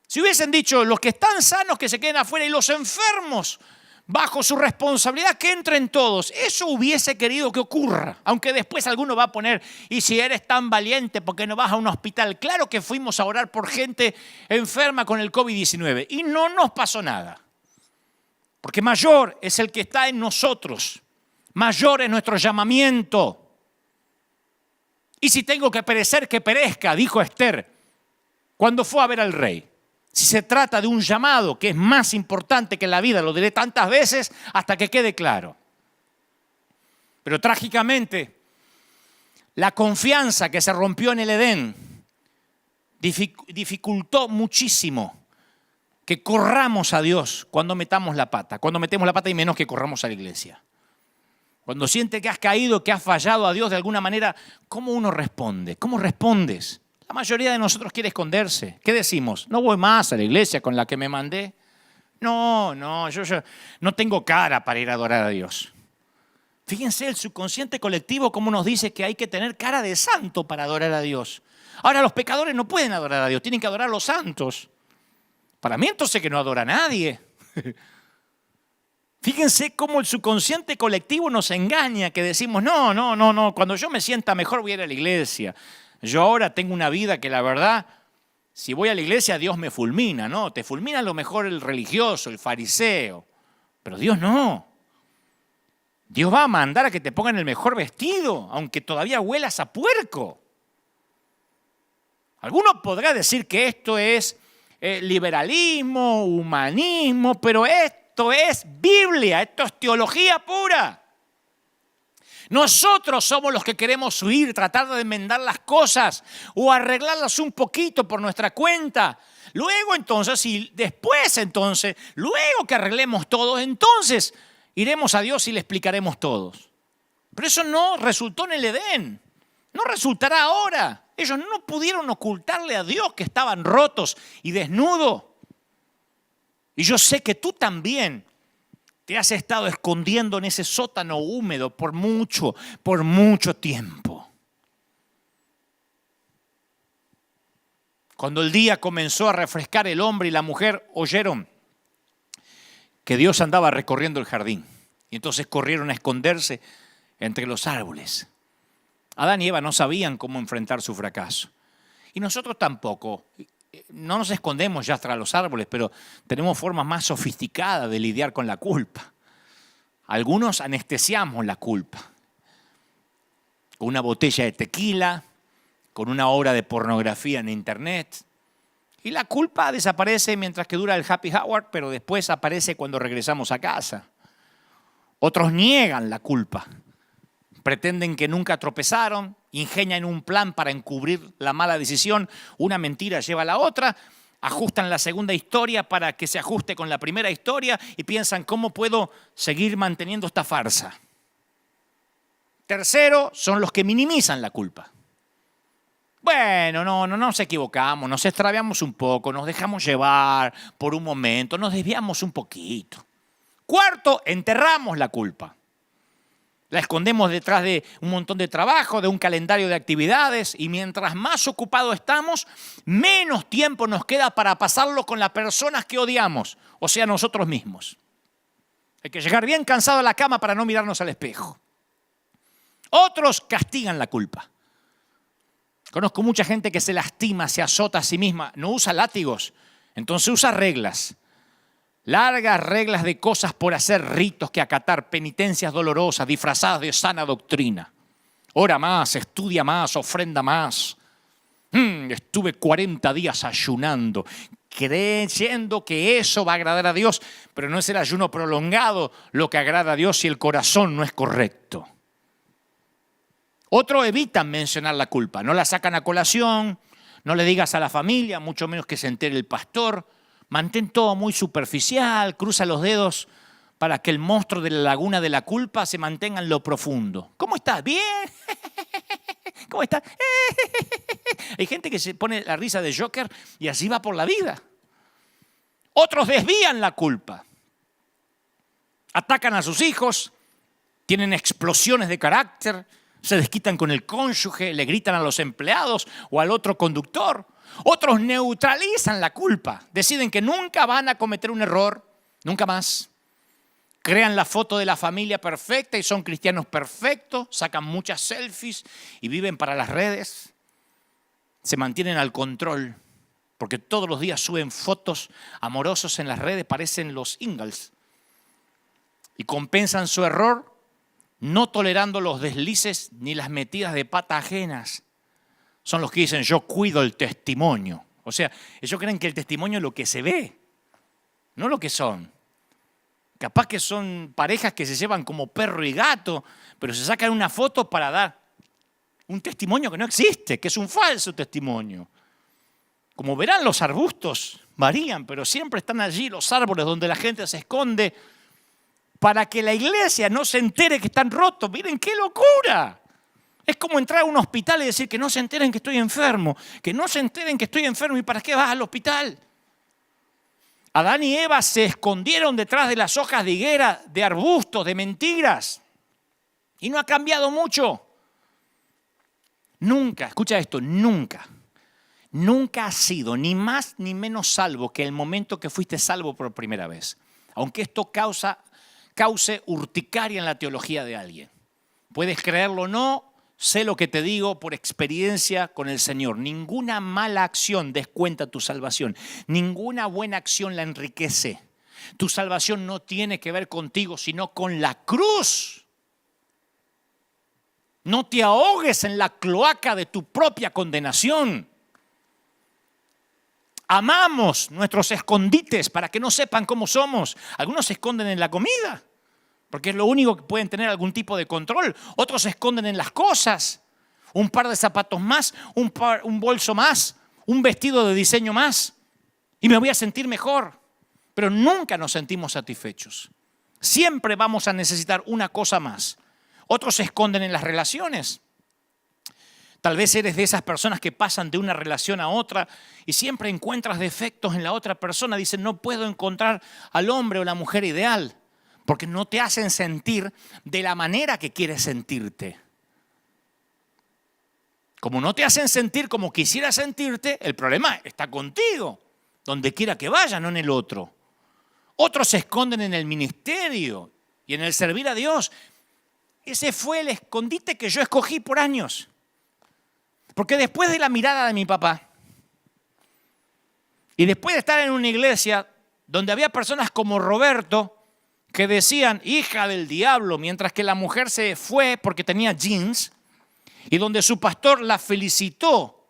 Speaker 1: Si hubiesen dicho: los que están sanos que se queden afuera y los enfermos bajo su responsabilidad que entren todos, eso hubiese querido que ocurra. Aunque después alguno va a poner: y si eres tan valiente, ¿por qué no vas a un hospital? Claro que fuimos a orar por gente enferma con el COVID-19 y no nos pasó nada. Porque mayor es el que está en nosotros, mayor es nuestro llamamiento. Y si tengo que perecer, que perezca, dijo Esther cuando fue a ver al rey. Si se trata de un llamado que es más importante que la vida, lo diré tantas veces hasta que quede claro. Pero trágicamente, la confianza que se rompió en el Edén dificultó muchísimo que corramos a Dios cuando metamos la pata. Cuando metemos la pata y menos que corramos a la iglesia. Cuando sientes que has caído, que has fallado a Dios de alguna manera, ¿cómo uno responde? ¿Cómo respondes? La mayoría de nosotros quiere esconderse. ¿Qué decimos? No voy más a la iglesia con la que me mandé. No, yo no tengo cara para ir a adorar a Dios. Fíjense el subconsciente colectivo cómo nos dice que hay que tener cara de santo para adorar a Dios. Ahora los pecadores no pueden adorar a Dios, tienen que adorar a los santos. Para mí entonces que no adora a nadie. Fíjense cómo el subconsciente colectivo nos engaña, que decimos, no, cuando yo me sienta mejor voy a ir a la iglesia. Yo ahora tengo una vida que la verdad, si voy a la iglesia Dios me fulmina, ¿no? Te fulmina a lo mejor el religioso, el fariseo, pero Dios no. Dios va a mandar a que te pongan el mejor vestido, aunque todavía huelas a puerco. Alguno podrá decir que esto es liberalismo, humanismo, pero esto es Biblia, esto es teología pura. Nosotros somos los que queremos huir, tratar de enmendar las cosas o arreglarlas un poquito por nuestra cuenta. Luego entonces, luego que arreglemos todo, entonces iremos a Dios y le explicaremos todos. Pero eso no resultó en el Edén, no resultará ahora. Ellos no pudieron ocultarle a Dios que estaban rotos y desnudos. Y yo sé que tú también te has estado escondiendo en ese sótano húmedo por mucho tiempo. Cuando el día comenzó a refrescar, el hombre y la mujer oyeron que Dios andaba recorriendo el jardín. Y entonces corrieron a esconderse entre los árboles. Adán y Eva no sabían cómo enfrentar su fracaso. Y nosotros tampoco. No nos escondemos ya tras los árboles, pero tenemos formas más sofisticadas de lidiar con la culpa. Algunos anestesiamos la culpa. Con una botella de tequila, con una obra de pornografía en internet. Y la culpa desaparece mientras que dura el happy hour, pero después aparece cuando regresamos a casa. Otros niegan la culpa. Pretenden que nunca tropezaron, ingenian un plan para encubrir la mala decisión, una mentira lleva a la otra, ajustan la segunda historia para que se ajuste con la primera historia y piensan, ¿cómo puedo seguir manteniendo esta farsa? Tercero, son los que minimizan la culpa. Bueno, no nos equivocamos, nos extraviamos un poco, nos dejamos llevar por un momento, nos desviamos un poquito. Cuarto, enterramos la culpa. La escondemos detrás de un montón de trabajo, de un calendario de actividades y mientras más ocupados estamos, menos tiempo nos queda para pasarlo con las personas que odiamos, o sea, nosotros mismos. Hay que llegar bien cansado a la cama para no mirarnos al espejo. Otros castigan la culpa. Conozco mucha gente que se lastima, se azota a sí misma, no usa látigos, entonces usa reglas. Largas reglas de cosas por hacer, ritos que acatar, penitencias dolorosas, disfrazadas de sana doctrina. Ora más, estudia más, ofrenda más. Estuve 40 días ayunando, creyendo que eso va a agradar a Dios, pero no es el ayuno prolongado lo que agrada a Dios si el corazón no es correcto. Otros evitan mencionar la culpa, no la sacan a colación, no le digas a la familia, mucho menos que se entere el pastor. Mantén todo muy superficial, cruza los dedos para que el monstruo de la laguna de la culpa se mantenga en lo profundo. ¿Cómo estás? ¿Bien? ¿Cómo estás? Hay gente que se pone la risa de Joker y así va por la vida. Otros desvían la culpa. Atacan a sus hijos, tienen explosiones de carácter, se desquitan con el cónyuge, le gritan a los empleados o al otro conductor. Otros neutralizan la culpa, deciden que nunca van a cometer un error, nunca más. Crean la foto de la familia perfecta y son cristianos perfectos, sacan muchas selfies y viven para las redes. Se mantienen al control, porque todos los días suben fotos amorosos en las redes, parecen los Ingalls. Y compensan su error no tolerando los deslices ni las metidas de pata ajenas. Son los que dicen, yo cuido el testimonio. O sea, ellos creen que el testimonio es lo que se ve, no lo que son. Capaz que son parejas que se llevan como perro y gato, pero se sacan una foto para dar un testimonio que no existe, que es un falso testimonio. Como verán, los arbustos varían, pero siempre están allí los árboles donde la gente se esconde para que la iglesia no se entere que están rotos. Miren qué locura. Es como entrar a un hospital y decir que no se enteren que estoy enfermo, que no se enteren que estoy enfermo. ¿Y para qué vas al hospital? Adán y Eva se escondieron detrás de las hojas de higuera, de arbustos, de mentiras. Y no ha cambiado mucho. Nunca, escucha esto, nunca has sido ni más ni menos salvo que el momento que fuiste salvo por primera vez. Aunque esto cause urticaria en la teología de alguien. Puedes creerlo o no, sé lo que te digo por experiencia con el Señor. Ninguna mala acción descuenta tu salvación. Ninguna buena acción la enriquece. Tu salvación no tiene que ver contigo, sino con la cruz. No te ahogues en la cloaca de tu propia condenación. Amamos nuestros escondites para que no sepan cómo somos. Algunos se esconden en la comida, porque es lo único que pueden tener algún tipo de control. Otros se esconden en las cosas. Un par de zapatos más, un bolso más, un vestido de diseño más. Y me voy a sentir mejor. Pero nunca nos sentimos satisfechos. Siempre vamos a necesitar una cosa más. Otros se esconden en las relaciones. Tal vez eres de esas personas que pasan de una relación a otra y siempre encuentras defectos en la otra persona. Dicen, no puedo encontrar al hombre o la mujer ideal porque no te hacen sentir de la manera que quieres sentirte. Como no te hacen sentir como quisieras sentirte, el problema está contigo, donde quiera que vaya, no en el otro. Otros se esconden en el ministerio y en el servir a Dios. Ese fue el escondite que yo escogí por años. Porque después de la mirada de mi papá y después de estar en una iglesia donde había personas como Roberto que decían hija del diablo mientras que la mujer se fue porque tenía jeans y donde su pastor la felicitó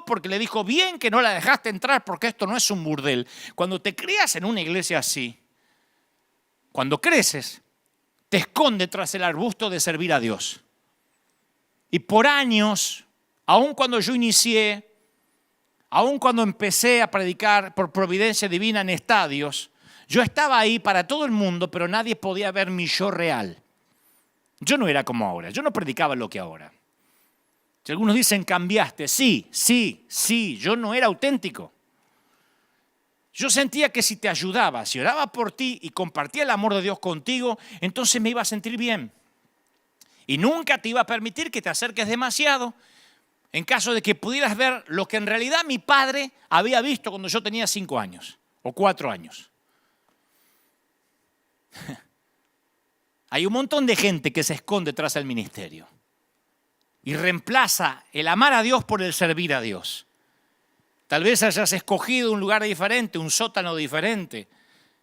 Speaker 1: porque le dijo bien que no la dejaste entrar porque esto no es un burdel. Cuando te crías en una iglesia así, cuando creces, te esconde tras el arbusto de servir a Dios. Y por años, aun cuando yo inicié, aun cuando empecé a predicar por providencia divina en estadios, yo estaba ahí para todo el mundo, pero nadie podía ver mi yo real. Yo no era como ahora, yo no predicaba lo que ahora. Si algunos dicen cambiaste, sí, yo no era auténtico. Yo sentía que si te ayudaba, si oraba por ti y compartía el amor de Dios contigo, entonces me iba a sentir bien. Y nunca te iba a permitir que te acerques demasiado en caso de que pudieras ver lo que en realidad mi padre había visto cuando yo tenía 5 años o 4 años. Hay un montón de gente que se esconde tras el ministerio y reemplaza el amar a Dios por el servir a Dios. Tal vez hayas escogido un lugar diferente, un sótano diferente.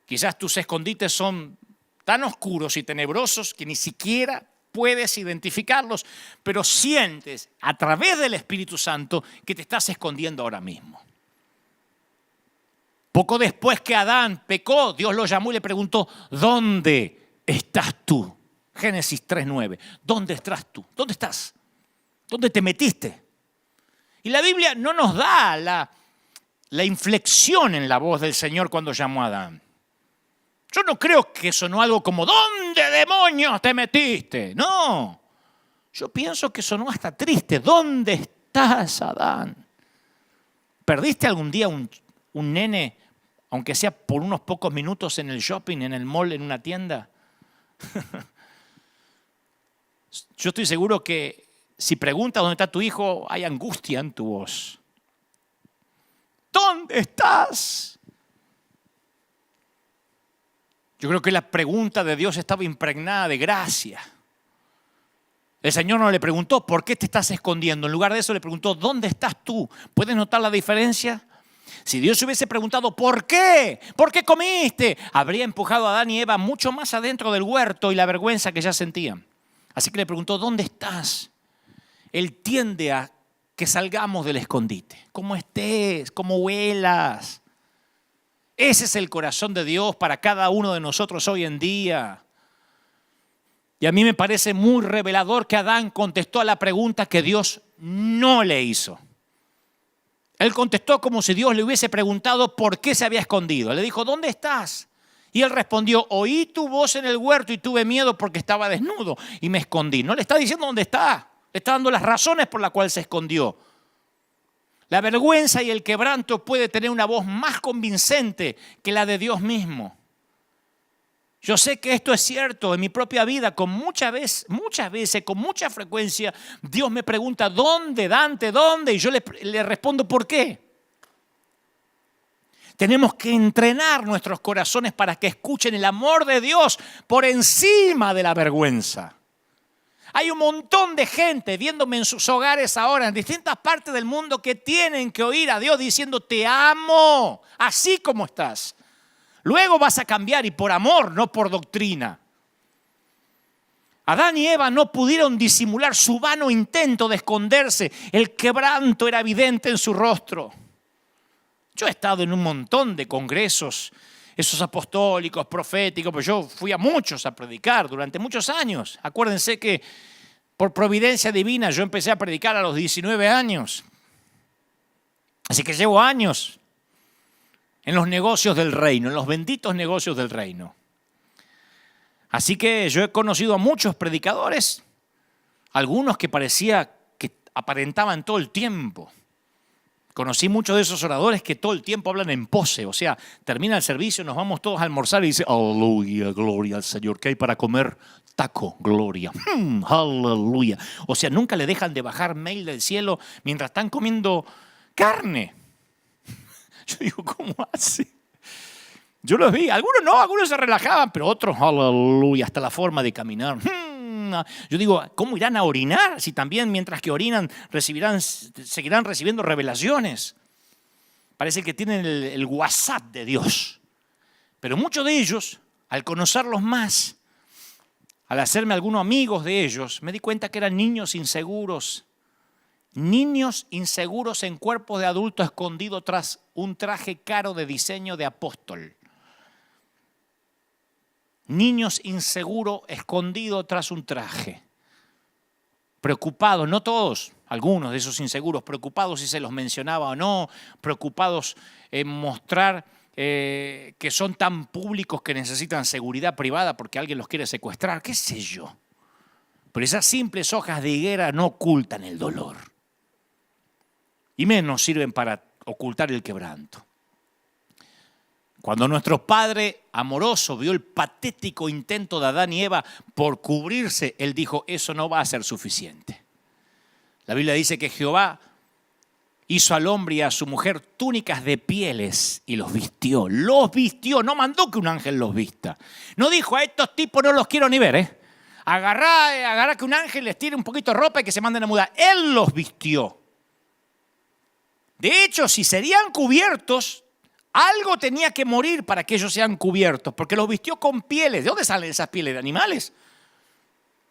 Speaker 1: Quizás tus escondites son tan oscuros y tenebrosos que ni siquiera puedes identificarlos, pero sientes a través del Espíritu Santo que te estás escondiendo ahora mismo. Poco después que Adán pecó, Dios lo llamó y le preguntó, ¿dónde estás tú? Génesis 3:9. ¿Dónde estás tú? ¿Dónde estás? ¿Dónde te metiste? Y la Biblia no nos da la inflexión en la voz del Señor cuando llamó a Adán. Yo no creo que sonó algo como, ¿dónde demonios te metiste? No, yo pienso que sonó hasta triste. ¿Dónde estás, Adán? ¿Perdiste algún día un nene, aunque sea por unos pocos minutos en el shopping, en el mall, en una tienda? Yo estoy seguro que si preguntas dónde está tu hijo, hay angustia en tu voz. ¿Dónde estás? Yo creo que la pregunta de Dios estaba impregnada de gracia. El Señor no le preguntó, ¿por qué te estás escondiendo? En lugar de eso le preguntó, ¿dónde estás tú? ¿Puedes notar la diferencia? Si Dios hubiese preguntado, ¿por qué? ¿Por qué comiste? Habría empujado a Adán y Eva mucho más adentro del huerto y la vergüenza que ya sentían. Así que le preguntó, ¿dónde estás? Él tiende a que salgamos del escondite. ¿Cómo estés? ¿Cómo huelas? Ese es el corazón de Dios para cada uno de nosotros hoy en día. Y a mí me parece muy revelador que Adán contestó a la pregunta que Dios no le hizo. Él contestó como si Dios le hubiese preguntado por qué se había escondido. Le dijo, ¿dónde estás? Y él respondió, oí tu voz en el huerto y tuve miedo porque estaba desnudo y me escondí. No le está diciendo dónde está, le está dando las razones por las cuales se escondió. La vergüenza y el quebranto puede tener una voz más convincente que la de Dios mismo. Yo sé que esto es cierto en mi propia vida, muchas veces, con mucha frecuencia, Dios me pregunta, ¿dónde, Dante, dónde? Y yo le respondo, ¿por qué? Tenemos que entrenar nuestros corazones para que escuchen el amor de Dios por encima de la vergüenza. Hay un montón de gente viéndome en sus hogares ahora, en distintas partes del mundo, que tienen que oír a Dios diciendo, te amo, así como estás. Luego vas a cambiar y por amor, no por doctrina. Adán y Eva no pudieron disimular su vano intento de esconderse. El quebranto era evidente en su rostro. Yo he estado en un montón de congresos, esos apostólicos, proféticos, pero yo fui a muchos a predicar durante muchos años. Acuérdense que por providencia divina yo empecé a predicar a los 19 años. Así que llevo años en los negocios del reino, en los benditos negocios del reino. Así que yo he conocido a muchos predicadores, algunos que parecía que aparentaban todo el tiempo. Conocí muchos de esos oradores que todo el tiempo hablan en pose, o sea, termina el servicio, nos vamos todos a almorzar y dice, aleluya, gloria al Señor, ¿qué hay para comer? Taco, gloria, aleluya. O sea, nunca le dejan de bajar mail del cielo mientras están comiendo carne. Yo digo, ¿cómo hace? Yo los vi, algunos se relajaban, pero otros, aleluya, hasta la forma de caminar. Yo digo, ¿cómo irán a orinar si también mientras que orinan seguirán recibiendo revelaciones? Parece que tienen el WhatsApp de Dios. Pero muchos de ellos, al conocerlos más, al hacerme algunos amigos de ellos, me di cuenta que eran niños inseguros. Niños inseguros en cuerpos de adulto escondidos tras un traje caro de diseño de apóstol. Niños inseguros escondidos tras un traje. Preocupados, no todos, algunos de esos inseguros, preocupados si se los mencionaba o no, preocupados en mostrar que son tan públicos que necesitan seguridad privada porque alguien los quiere secuestrar, qué sé yo. Pero esas simples hojas de higuera no ocultan el dolor. Y menos sirven para ocultar el quebranto. Cuando nuestro Padre amoroso vio el patético intento de Adán y Eva por cubrirse, Él dijo, eso no va a ser suficiente. La Biblia dice que Jehová hizo al hombre y a su mujer túnicas de pieles y los vistió. Los vistió, no mandó que un ángel los vista. No dijo, a estos tipos no los quiero ni ver, Agarrá que un ángel les tire un poquito de ropa y que se manden a mudar. Él los vistió. De hecho, si serían cubiertos, algo tenía que morir para que ellos sean cubiertos, porque los vistió con pieles. ¿De dónde salen esas pieles? ¿De animales?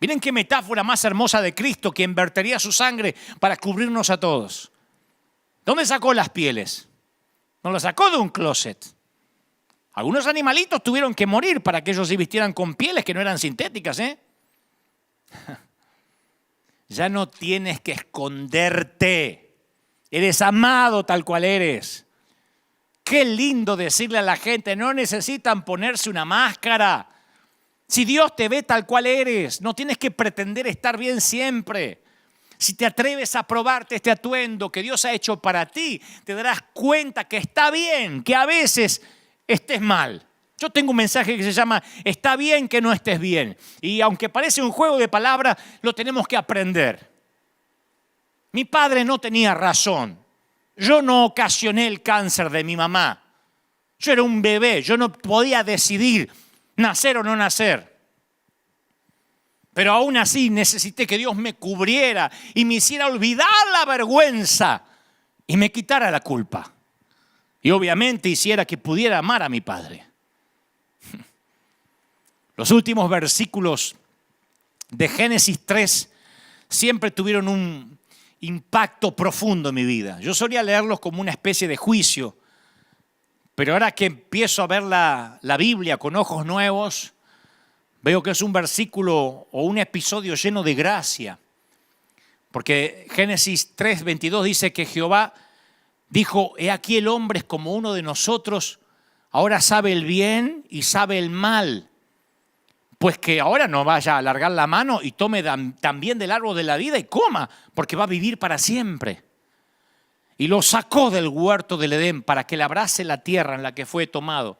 Speaker 1: Miren qué metáfora más hermosa de Cristo, quien vertería su sangre para cubrirnos a todos. ¿Dónde sacó las pieles? No las sacó de un closet. Algunos animalitos tuvieron que morir para que ellos se vistieran con pieles que no eran sintéticas, Ya no tienes que esconderte. Eres amado tal cual eres. Qué lindo decirle a la gente, no necesitan ponerse una máscara. Si Dios te ve tal cual eres, no tienes que pretender estar bien siempre. Si te atreves a probarte este atuendo que Dios ha hecho para ti, te darás cuenta que está bien, que a veces estés mal. Yo tengo un mensaje que se llama, está bien que no estés bien. Y aunque parece un juego de palabras, lo tenemos que aprender. Mi padre no tenía razón. Yo no ocasioné el cáncer de mi mamá. Yo era un bebé, yo no podía decidir nacer o no nacer. Pero aún así necesité que Dios me cubriera y me hiciera olvidar la vergüenza y me quitara la culpa. Y obviamente hiciera que pudiera amar a mi padre. Los últimos versículos de Génesis 3 siempre tuvieron un impacto profundo en mi vida. Yo solía leerlos como una especie de juicio, pero ahora que empiezo a ver la Biblia con ojos nuevos, veo que es un versículo o un episodio lleno de gracia. Porque Génesis 3:22 dice que Jehová Dijo, he aquí el hombre es como uno de nosotros, ahora sabe el bien y sabe el mal. Pues que ahora no vaya a alargar la mano y tome también del árbol de la vida y coma, porque va a vivir para siempre. Y lo sacó del huerto del Edén para que labrase la tierra en la que fue tomado.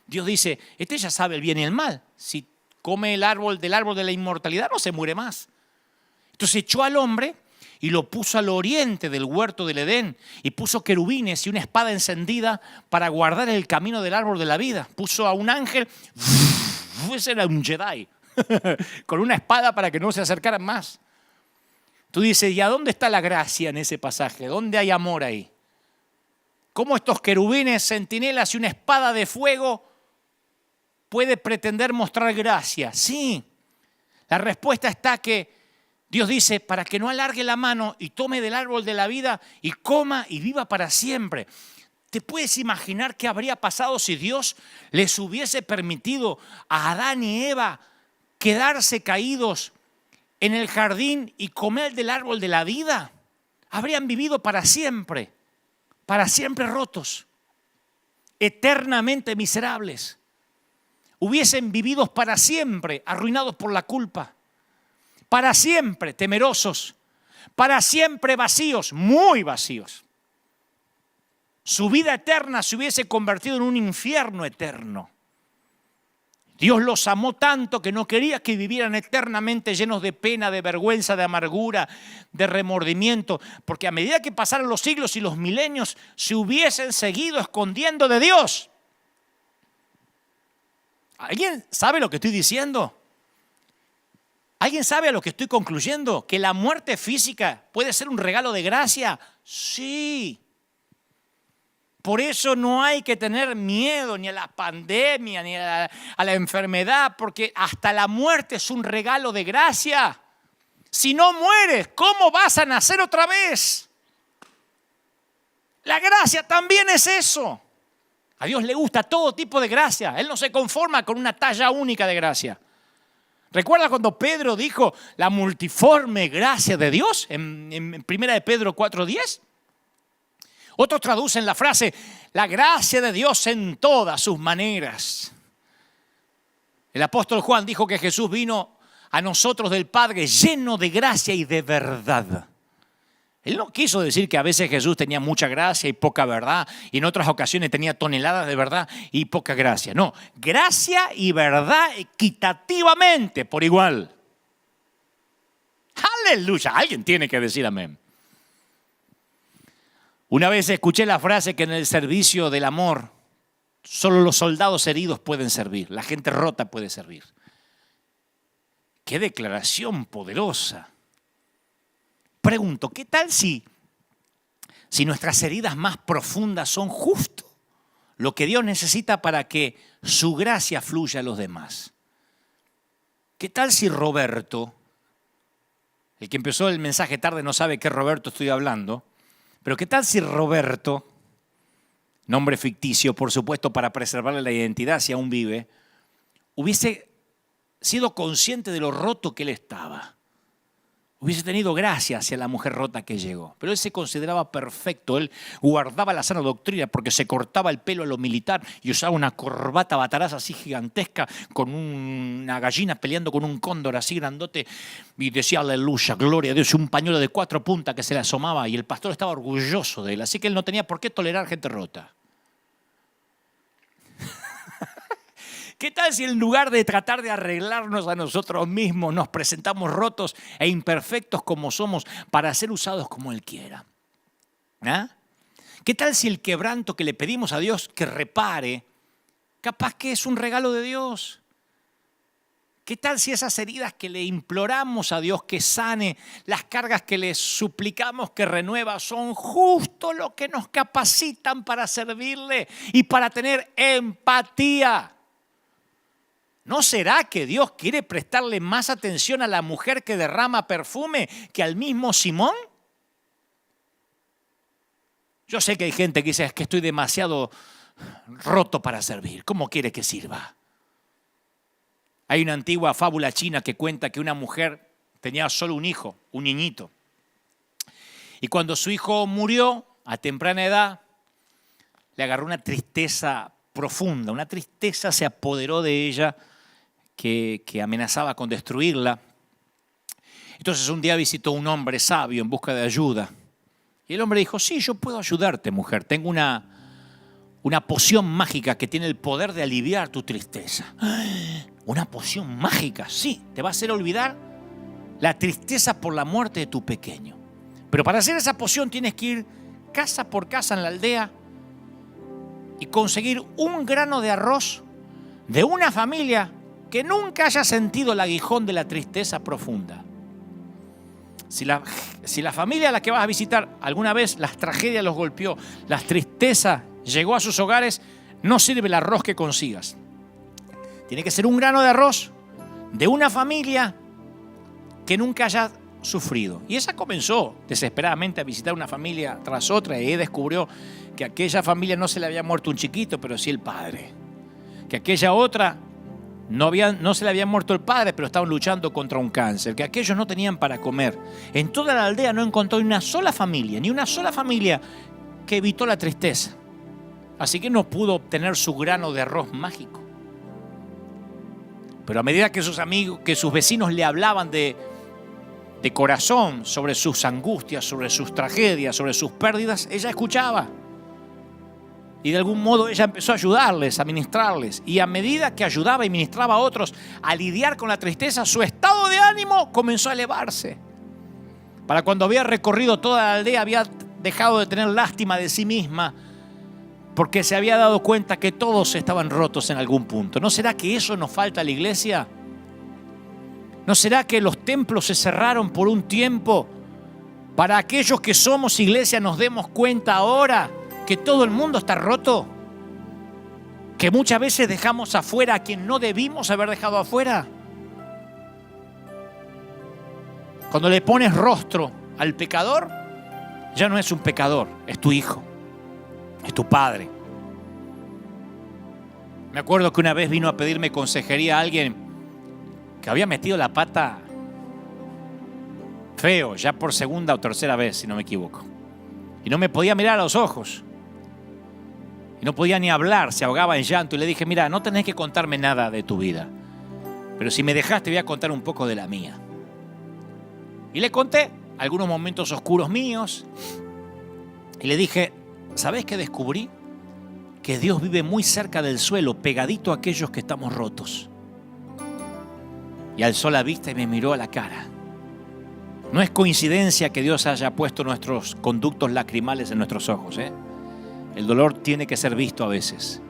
Speaker 1: Dios dice, este ya sabe el bien y el mal. Si come del árbol de la inmortalidad, no se muere más. Entonces echó al hombre y lo puso al oriente del huerto del Edén y puso querubines y una espada encendida para guardar el camino del árbol de la vida. Puso a un ángel, ese era un Jedi, con una espada para que no se acercaran más. Tú dices, ¿y a dónde está la gracia en ese pasaje? ¿Dónde hay amor ahí? ¿Cómo estos querubines, centinelas y una espada de fuego puede pretender mostrar gracia? Sí, la respuesta está que Dios dice, para que no alargue la mano y tome del árbol de la vida y coma y viva para siempre. ¿Te puedes imaginar qué habría pasado si Dios les hubiese permitido a Adán y Eva quedarse caídos en el jardín y comer del árbol de la vida? Habrían vivido para siempre rotos, eternamente miserables. Hubiesen vivido para siempre arruinados por la culpa, para siempre temerosos, para siempre vacíos, muy vacíos. Su vida eterna se hubiese convertido en un infierno eterno. Dios los amó tanto que no quería que vivieran eternamente llenos de pena, de vergüenza, de amargura, de remordimiento, porque a medida que pasaron los siglos y los milenios, se hubiesen seguido escondiendo de Dios. ¿Alguien sabe lo que estoy diciendo? ¿Alguien sabe a lo que estoy concluyendo? ¿Que la muerte física puede ser un regalo de gracia? Sí. Por eso no hay que tener miedo ni a la pandemia, ni a la enfermedad, porque hasta la muerte es un regalo de gracia. Si no mueres, ¿cómo vas a nacer otra vez? La gracia también es eso. A Dios le gusta todo tipo de gracia. Él no se conforma con una talla única de gracia. ¿Recuerda cuando Pedro dijo la multiforme gracia de Dios en 1 de Pedro 4:10? Otros traducen la frase, la gracia de Dios en todas sus maneras. El apóstol Juan dijo que Jesús vino a nosotros del Padre lleno de gracia y de verdad. Él no quiso decir que a veces Jesús tenía mucha gracia y poca verdad, y en otras ocasiones tenía toneladas de verdad y poca gracia. No, gracia y verdad equitativamente, por igual. Aleluya, alguien tiene que decir amén. Una vez escuché la frase que en el servicio del amor solo los soldados heridos pueden servir, la gente rota puede servir. ¡Qué declaración poderosa! Pregunto, ¿qué tal si nuestras heridas más profundas son justo lo que Dios necesita para que su gracia fluya a los demás? ¿Qué tal si Roberto, el que empezó el mensaje tarde no sabe qué Roberto estoy hablando, pero qué tal si Roberto, nombre ficticio por supuesto para preservarle la identidad si aún vive, hubiese sido consciente de lo roto que él estaba? Hubiese tenido gracia hacia la mujer rota que llegó. Pero él se consideraba perfecto. Él guardaba la sana doctrina porque se cortaba el pelo a lo militar y usaba una corbata bataraza así gigantesca con una gallina peleando con un cóndor así grandote. Y decía, aleluya, gloria a Dios. Y un pañuelo de 4 puntas que se le asomaba. Y el pastor estaba orgulloso de él. Así que él no tenía por qué tolerar gente rota. ¿Qué tal si en lugar de tratar de arreglarnos a nosotros mismos, nos presentamos rotos e imperfectos como somos para ser usados como Él quiera? ¿Ah? ¿Qué tal si el quebranto que le pedimos a Dios que repare, capaz que es un regalo de Dios? ¿Qué tal si esas heridas que le imploramos a Dios que sane, las cargas que le suplicamos que renueva, son justo lo que nos capacitan para servirle y para tener empatía? ¿No será que Dios quiere prestarle más atención a la mujer que derrama perfume que al mismo Simón? Yo sé que hay gente que dice, es que estoy demasiado roto para servir. ¿Cómo quiere que sirva? Hay una antigua fábula china que cuenta que una mujer tenía solo un hijo, un niñito. Y cuando su hijo murió, A temprana edad le agarró una tristeza profunda, una tristeza se apoderó de ella que amenazaba con destruirla. Entonces un día visitó un hombre sabio en busca de ayuda. Y el hombre dijo, sí, yo puedo ayudarte, mujer. Tengo una poción mágica que tiene el poder de aliviar tu tristeza. Una poción mágica, sí, te va a hacer olvidar la tristeza por la muerte de tu pequeño. Pero para hacer esa poción tienes que ir casa por casa en la aldea y conseguir un grano de arroz de una familia que nunca haya sentido el aguijón de la tristeza profunda. Si la familia a la que vas a visitar alguna vez las tragedias los golpeó, las tristezas llegó a sus hogares, no sirve el arroz que consigas. Tiene que ser un grano de arroz de una familia que nunca haya sufrido. Y esa comenzó desesperadamente a visitar una familia tras otra y descubrió que a aquella familia no se le había muerto un chiquito, pero sí el padre. Que aquella otra no se le había muerto el padre, pero estaban luchando contra un cáncer. Que aquellos no tenían para comer. En toda la aldea no encontró ni una sola familia que evitó la tristeza. Así que no pudo obtener su grano de arroz mágico. Pero a medida que sus amigos, que sus vecinos le hablaban de corazón sobre sus angustias, sobre sus tragedias, sobre sus pérdidas, ella escuchaba. Y de algún modo ella empezó a ayudarles, a ministrarles. Y a medida que ayudaba y ministraba a otros a lidiar con la tristeza, su estado de ánimo comenzó a elevarse. Para cuando había recorrido toda la aldea, había dejado de tener lástima de sí misma, porque se había dado cuenta que todos estaban rotos en algún punto. ¿No será que eso nos falta a la iglesia? ¿No será que los templos se cerraron por un tiempo para aquellos que somos iglesia nos demos cuenta ahora que todo el mundo está roto? Que muchas veces dejamos afuera a quien no debimos haber dejado afuera. Cuando le pones rostro al pecador, ya no es un pecador, es tu hijo, es tu padre. Me acuerdo que una vez vino a pedirme consejería a alguien que había metido la pata feo, ya por segunda o tercera vez, si no me equivoco. Y no me podía mirar a los ojos. Y no podía ni hablar, se ahogaba en llanto. Y le dije, mira, no tenés que contarme nada de tu vida. Pero si me dejás, te voy a contar un poco de la mía. Y le conté algunos momentos oscuros míos. Y le dije, ¿sabés qué descubrí? Que Dios vive muy cerca del suelo, pegadito a aquellos que estamos rotos. Y alzó la vista y me miró a la cara. No es coincidencia que Dios haya puesto nuestros conductos lacrimales en nuestros ojos, ¿eh? El dolor tiene que ser visto a veces.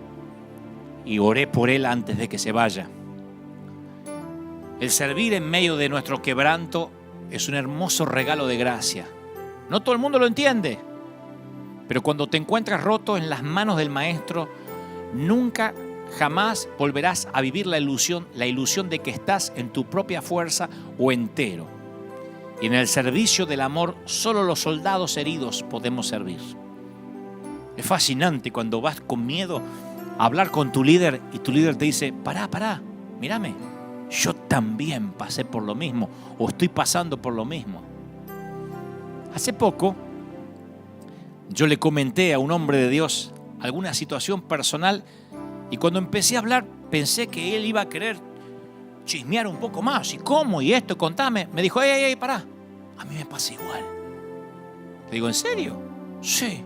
Speaker 1: Y oré por él antes de que se vaya. El servir en medio de nuestro quebranto es un hermoso regalo de gracia. No todo el mundo lo entiende. Pero cuando te encuentras roto en las manos del Maestro, nunca, jamás volverás a vivir la ilusión de que estás en tu propia fuerza o entero. Y en el servicio del amor, solo los soldados heridos podemos servir. Es fascinante cuando vas con miedo a hablar con tu líder y tu líder te dice, pará, mírame, yo también pasé por lo mismo o estoy pasando por lo mismo. Hace poco yo le comenté a un hombre de Dios alguna situación personal y cuando empecé a hablar pensé que él iba a querer chismear un poco más. ¿Y cómo? ¿Y esto? Contame. Me dijo, pará, a mí me pasa igual. Le digo, ¿en serio? Sí.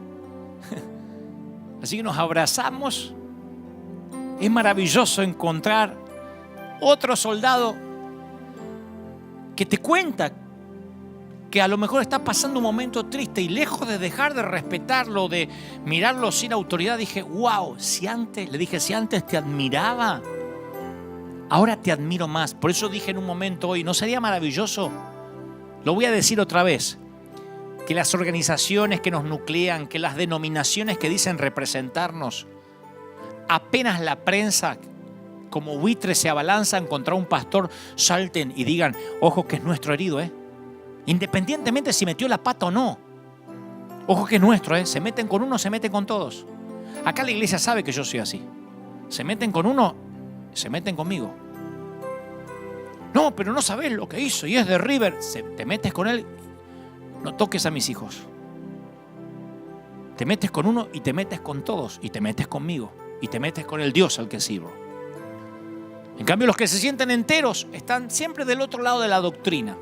Speaker 1: Así que nos abrazamos. Es maravilloso encontrar otro soldado que te cuenta que a lo mejor está pasando un momento triste y lejos de dejar de respetarlo, de mirarlo sin autoridad, dije, wow, si antes te admiraba, ahora te admiro más. Por eso dije en un momento hoy, ¿no sería maravilloso? Lo voy a decir otra vez. Que las organizaciones que nos nuclean, que las denominaciones que dicen representarnos, apenas la prensa como buitres se abalanzan contra un pastor, salten y digan, ojo que es nuestro herido, independientemente si metió la pata o no. Ojo que es nuestro, se meten con uno, se meten con todos. Acá la iglesia sabe que yo soy así. Se meten con uno, se meten conmigo. No, pero no sabés lo que hizo y es de River. Te metes con él. No toques a mis hijos. Te metes con uno y te metes con todos, y te metes conmigo, y te metes con el Dios al que sirvo. En cambio, los que se sienten enteros están siempre del otro lado de la doctrina.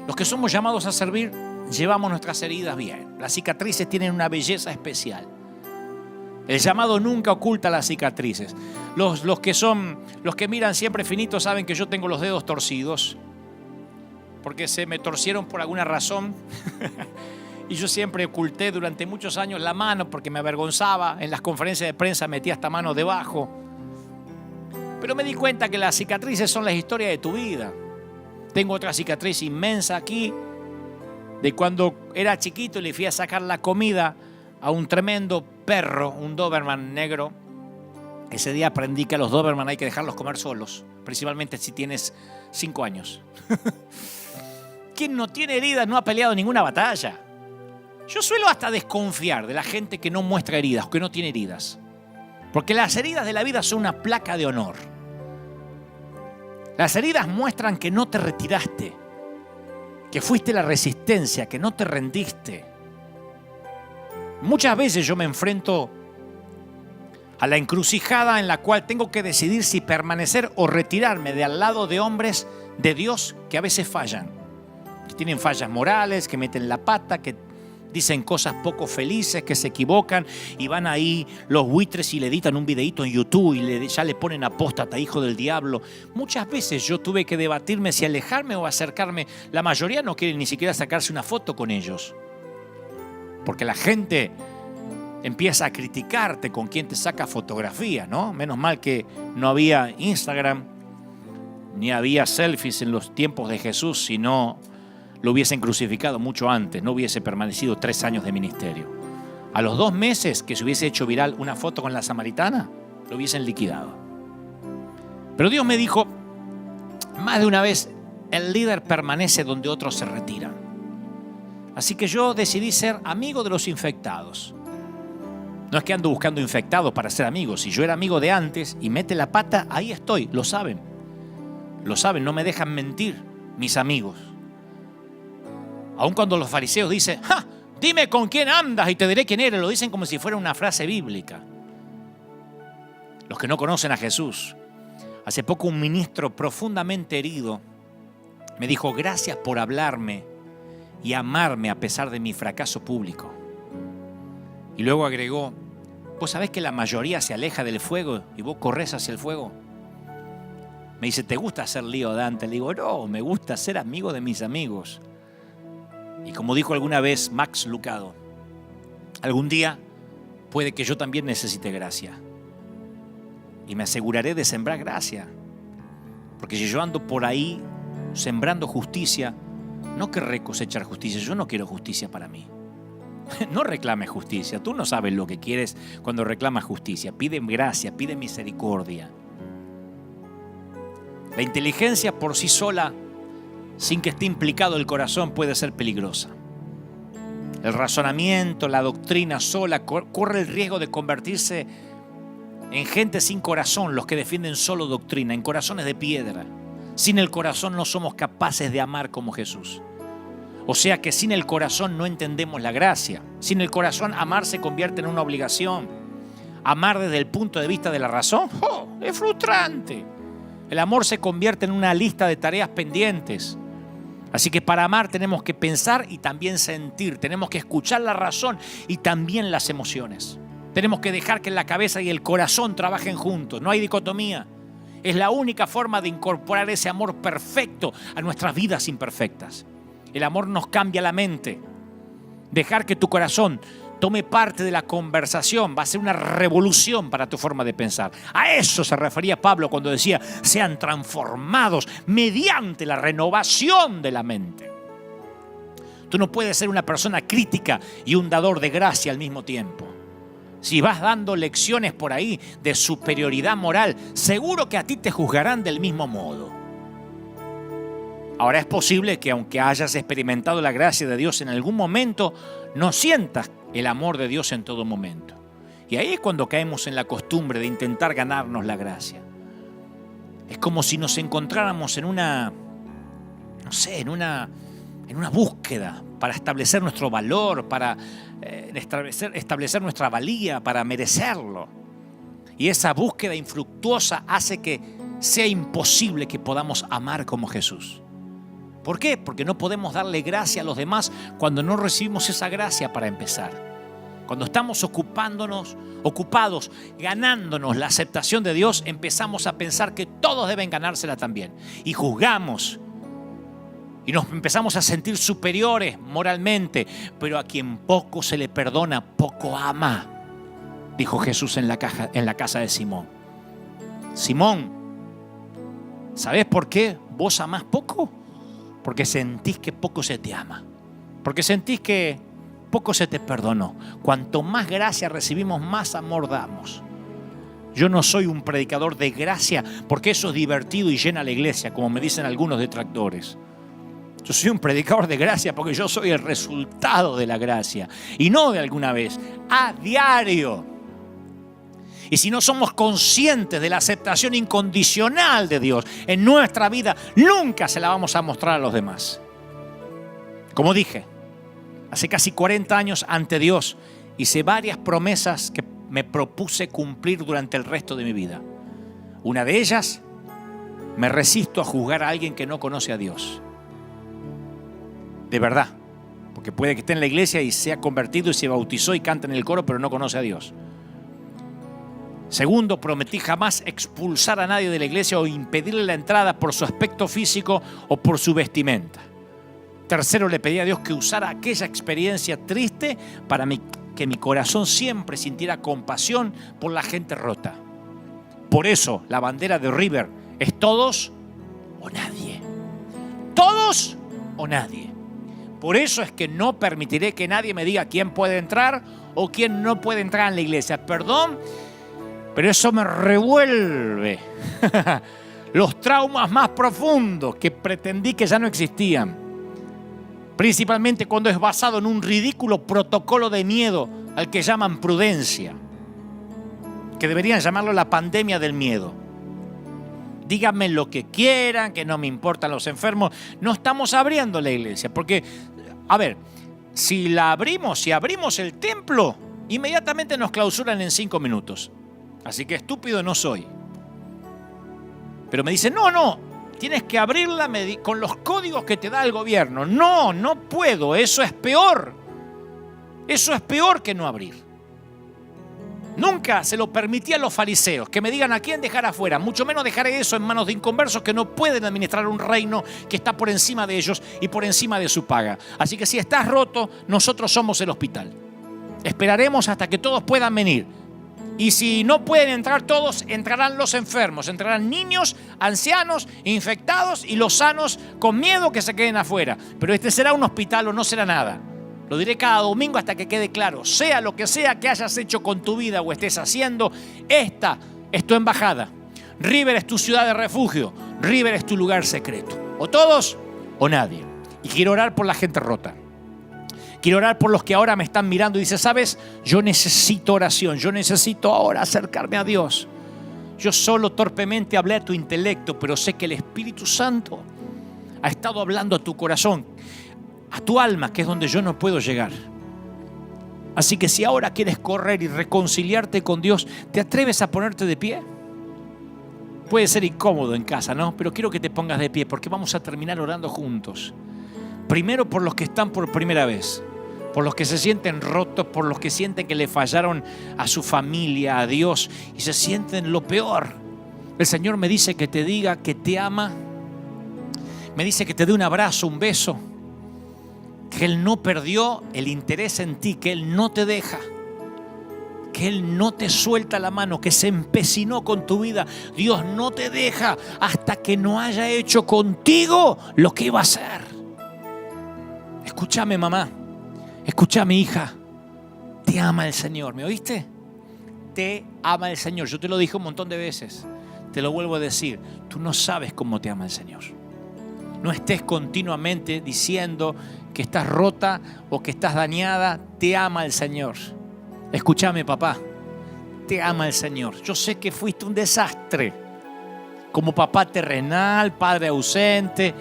Speaker 1: Los que somos llamados a servir, llevamos nuestras heridas bien. Las cicatrices tienen una belleza especial. El llamado nunca oculta las cicatrices. Los que miran siempre finito saben que yo tengo los dedos torcidos, porque se me torcieron por alguna razón. Y yo siempre oculté durante muchos años la mano porque me avergonzaba. En las conferencias de prensa metía esta mano debajo. Pero me di cuenta que las cicatrices son las historias de tu vida. Tengo otra cicatriz inmensa aquí, de cuando era chiquito y le fui a sacar la comida a un tremendo perro, un Doberman negro. Ese día aprendí que a los Doberman hay que dejarlos comer solos, principalmente si tienes 5 años. ¿Quién no tiene heridas no ha peleado ninguna batalla? Yo suelo hasta desconfiar de la gente que no muestra heridas, que no tiene heridas. Porque las heridas de la vida son una placa de honor. Las heridas muestran que no te retiraste, que fuiste la resistencia, que no te rendiste. Muchas veces yo me enfrento a la encrucijada en la cual tengo que decidir si permanecer o retirarme de al lado de hombres de Dios que a veces fallan, que tienen fallas morales, que meten la pata, que dicen cosas poco felices, que se equivocan y van ahí los buitres y le editan un videíto en YouTube y ya le ponen apóstata, hijo del diablo. Muchas veces yo tuve que debatirme si alejarme o acercarme. La mayoría no quiere ni siquiera sacarse una foto con ellos, porque la gente empieza a criticarte con quien te saca fotografía, ¿no? Menos mal que no había Instagram ni había selfies en los tiempos de Jesús, sino lo hubiesen crucificado mucho antes, no hubiese permanecido 3 años de ministerio. A los 2 meses que se hubiese hecho viral una foto con la samaritana, lo hubiesen liquidado. Pero Dios me dijo más de una vez, el líder permanece donde otros se retiran. Así que yo decidí ser amigo de los infectados. No es que ando buscando infectados para ser amigos. Si yo era amigo de antes y mete la pata, ahí estoy, lo saben. Lo saben, no me dejan mentir mis amigos. Aun cuando los fariseos dicen, ¡ja! Dime con quién andas y te diré quién eres. Lo dicen como si fuera una frase bíblica. Los que no conocen a Jesús. Hace poco un ministro profundamente herido me dijo, gracias por hablarme y amarme a pesar de mi fracaso público. Y luego agregó, ¿vos sabés que la mayoría se aleja del fuego y vos corres hacia el fuego? Me dice, ¿te gusta hacer lío, Dante? Le digo, no, me gusta ser amigo de mis amigos. Y como dijo alguna vez Max Lucado, algún día puede que yo también necesite gracia. Y me aseguraré de sembrar gracia. Porque si yo ando por ahí sembrando justicia, no querré cosechar justicia. Yo no quiero justicia para mí. No reclames justicia. Tú no sabes lo que quieres cuando reclamas justicia. Pide gracia, pide misericordia. La inteligencia por sí sola, sin que esté implicado el corazón, puede ser peligrosa. El razonamiento, la doctrina sola corre el riesgo de convertirse en gente sin corazón, los que defienden solo doctrina, en corazones de piedra. Sin el corazón no somos capaces de amar como Jesús. O sea que sin el corazón no entendemos la gracia. Sin el corazón amar se convierte en una obligación. Amar desde el punto de vista de la razón, es frustrante. El amor se convierte en una lista de tareas pendientes. Así que para amar tenemos que pensar y también sentir. Tenemos que escuchar la razón y también las emociones. Tenemos que dejar que la cabeza y el corazón trabajen juntos. No hay dicotomía. Es la única forma de incorporar ese amor perfecto a nuestras vidas imperfectas. El amor nos cambia la mente. Dejar que tu corazón tome parte de la conversación va a ser una revolución para tu forma de pensar. A eso se refería Pablo cuando decía, sean transformados mediante la renovación de la mente. Tú no puedes ser una persona crítica y un dador de gracia al mismo tiempo. Si vas dando lecciones por ahí de superioridad moral, seguro que a ti te juzgarán del mismo modo. Ahora es posible que aunque hayas experimentado la gracia de Dios en algún momento, no sientas el amor de Dios en todo momento. Y ahí es cuando caemos en la costumbre de intentar ganarnos la gracia. Es como si nos encontráramos en una en una búsqueda para establecer nuestro valor, para establecer nuestra valía, para merecerlo. Y esa búsqueda infructuosa hace que sea imposible que podamos amar como Jesús. ¿Por qué? Porque no podemos darle gracia a los demás cuando no recibimos esa gracia para empezar. Cuando estamos ocupados, ganándonos la aceptación de Dios, empezamos a pensar que todos deben ganársela también. Y juzgamos. Y nos empezamos a sentir superiores moralmente. Pero a quien poco se le perdona, poco ama, dijo Jesús en la casa de Simón. Simón, ¿sabés por qué vos amás poco? Porque sentís que poco se te ama. Porque sentís que poco se te perdonó. Cuanto más gracia recibimos, más amor damos. Yo no soy un predicador de gracia porque eso es divertido y llena la iglesia, como me dicen algunos detractores. Yo soy un predicador de gracia porque yo soy el resultado de la gracia. Y no de alguna vez, a diario. Y si no somos conscientes de la aceptación incondicional de Dios en nuestra vida, nunca se la vamos a mostrar a los demás. Como dije, hace casi 40 años ante Dios hice varias promesas que me propuse cumplir durante el resto de mi vida. Una de ellas, me resisto a juzgar a alguien que no conoce a Dios. De verdad, porque puede que esté en la iglesia y se ha convertido y se bautizó y canta en el coro, pero no conoce a Dios. Segundo, prometí jamás expulsar a nadie de la iglesia o impedirle la entrada por su aspecto físico o por su vestimenta. Tercero, le pedí a Dios que usara aquella experiencia triste para que mi corazón siempre sintiera compasión por la gente rota. Por eso, la bandera de River es todos o nadie. Todos o nadie. Por eso es que no permitiré que nadie me diga quién puede entrar o quién no puede entrar en la iglesia. Perdón, pero eso me revuelve los traumas más profundos que pretendí que ya no existían. Principalmente cuando es basado en un ridículo protocolo de miedo al que llaman prudencia, que deberían llamarlo la pandemia del miedo. Díganme lo que quieran, que no me importan los enfermos. No estamos abriendo la iglesia, porque, a ver, si abrimos el templo, inmediatamente nos clausuran en 5 minutos. Así que estúpido no soy. Pero me dicen, no, tienes que abrirla con los códigos que te da el gobierno. No puedo, eso es peor. Eso es peor que no abrir. Nunca se lo permití a los fariseos que me digan a quién dejar afuera. Mucho menos dejaré eso en manos de inconversos que no pueden administrar un reino que está por encima de ellos y por encima de su paga. Así que si estás roto, nosotros somos el hospital. Esperaremos hasta que todos puedan venir. Y si no pueden entrar todos, entrarán los enfermos, entrarán niños, ancianos, infectados y los sanos con miedo que se queden afuera. Pero este será un hospital o no será nada. Lo diré cada domingo hasta que quede claro. Sea lo que sea que hayas hecho con tu vida o estés haciendo, esta es tu embajada. River es tu ciudad de refugio. River es tu lugar secreto. O todos o nadie. Y quiero orar por la gente rota. Quiero orar por los que ahora me están mirando y dicen, ¿sabes? Yo necesito oración, yo necesito ahora acercarme a Dios. Yo solo torpemente hablé a tu intelecto, pero sé que el Espíritu Santo ha estado hablando a tu corazón, a tu alma, que es donde yo no puedo llegar. Así que si ahora quieres correr y reconciliarte con Dios, ¿te atreves a ponerte de pie? Puede ser incómodo en casa, ¿no? Pero quiero que te pongas de pie porque vamos a terminar orando juntos. Primero por los que están por primera vez. Por los que se sienten rotos, por los que sienten que le fallaron a su familia, a Dios, y se sienten lo peor. El Señor me dice que te diga que te ama, me dice que te dé un abrazo, un beso, que Él no perdió el interés en ti, que Él no te deja, que Él no te suelta la mano, que se empecinó con tu vida. Dios no te deja hasta que no haya hecho contigo lo que iba a hacer. Escúchame, mamá. Escúchame, hija, te ama el Señor, ¿me oíste? Te ama el Señor, yo te lo dije un montón de veces, te lo vuelvo a decir, tú no sabes cómo te ama el Señor. No estés continuamente diciendo que estás rota o que estás dañada, te ama el Señor. Escúchame, papá, te ama el Señor. Yo sé que fuiste un desastre, como papá terrenal, padre ausente,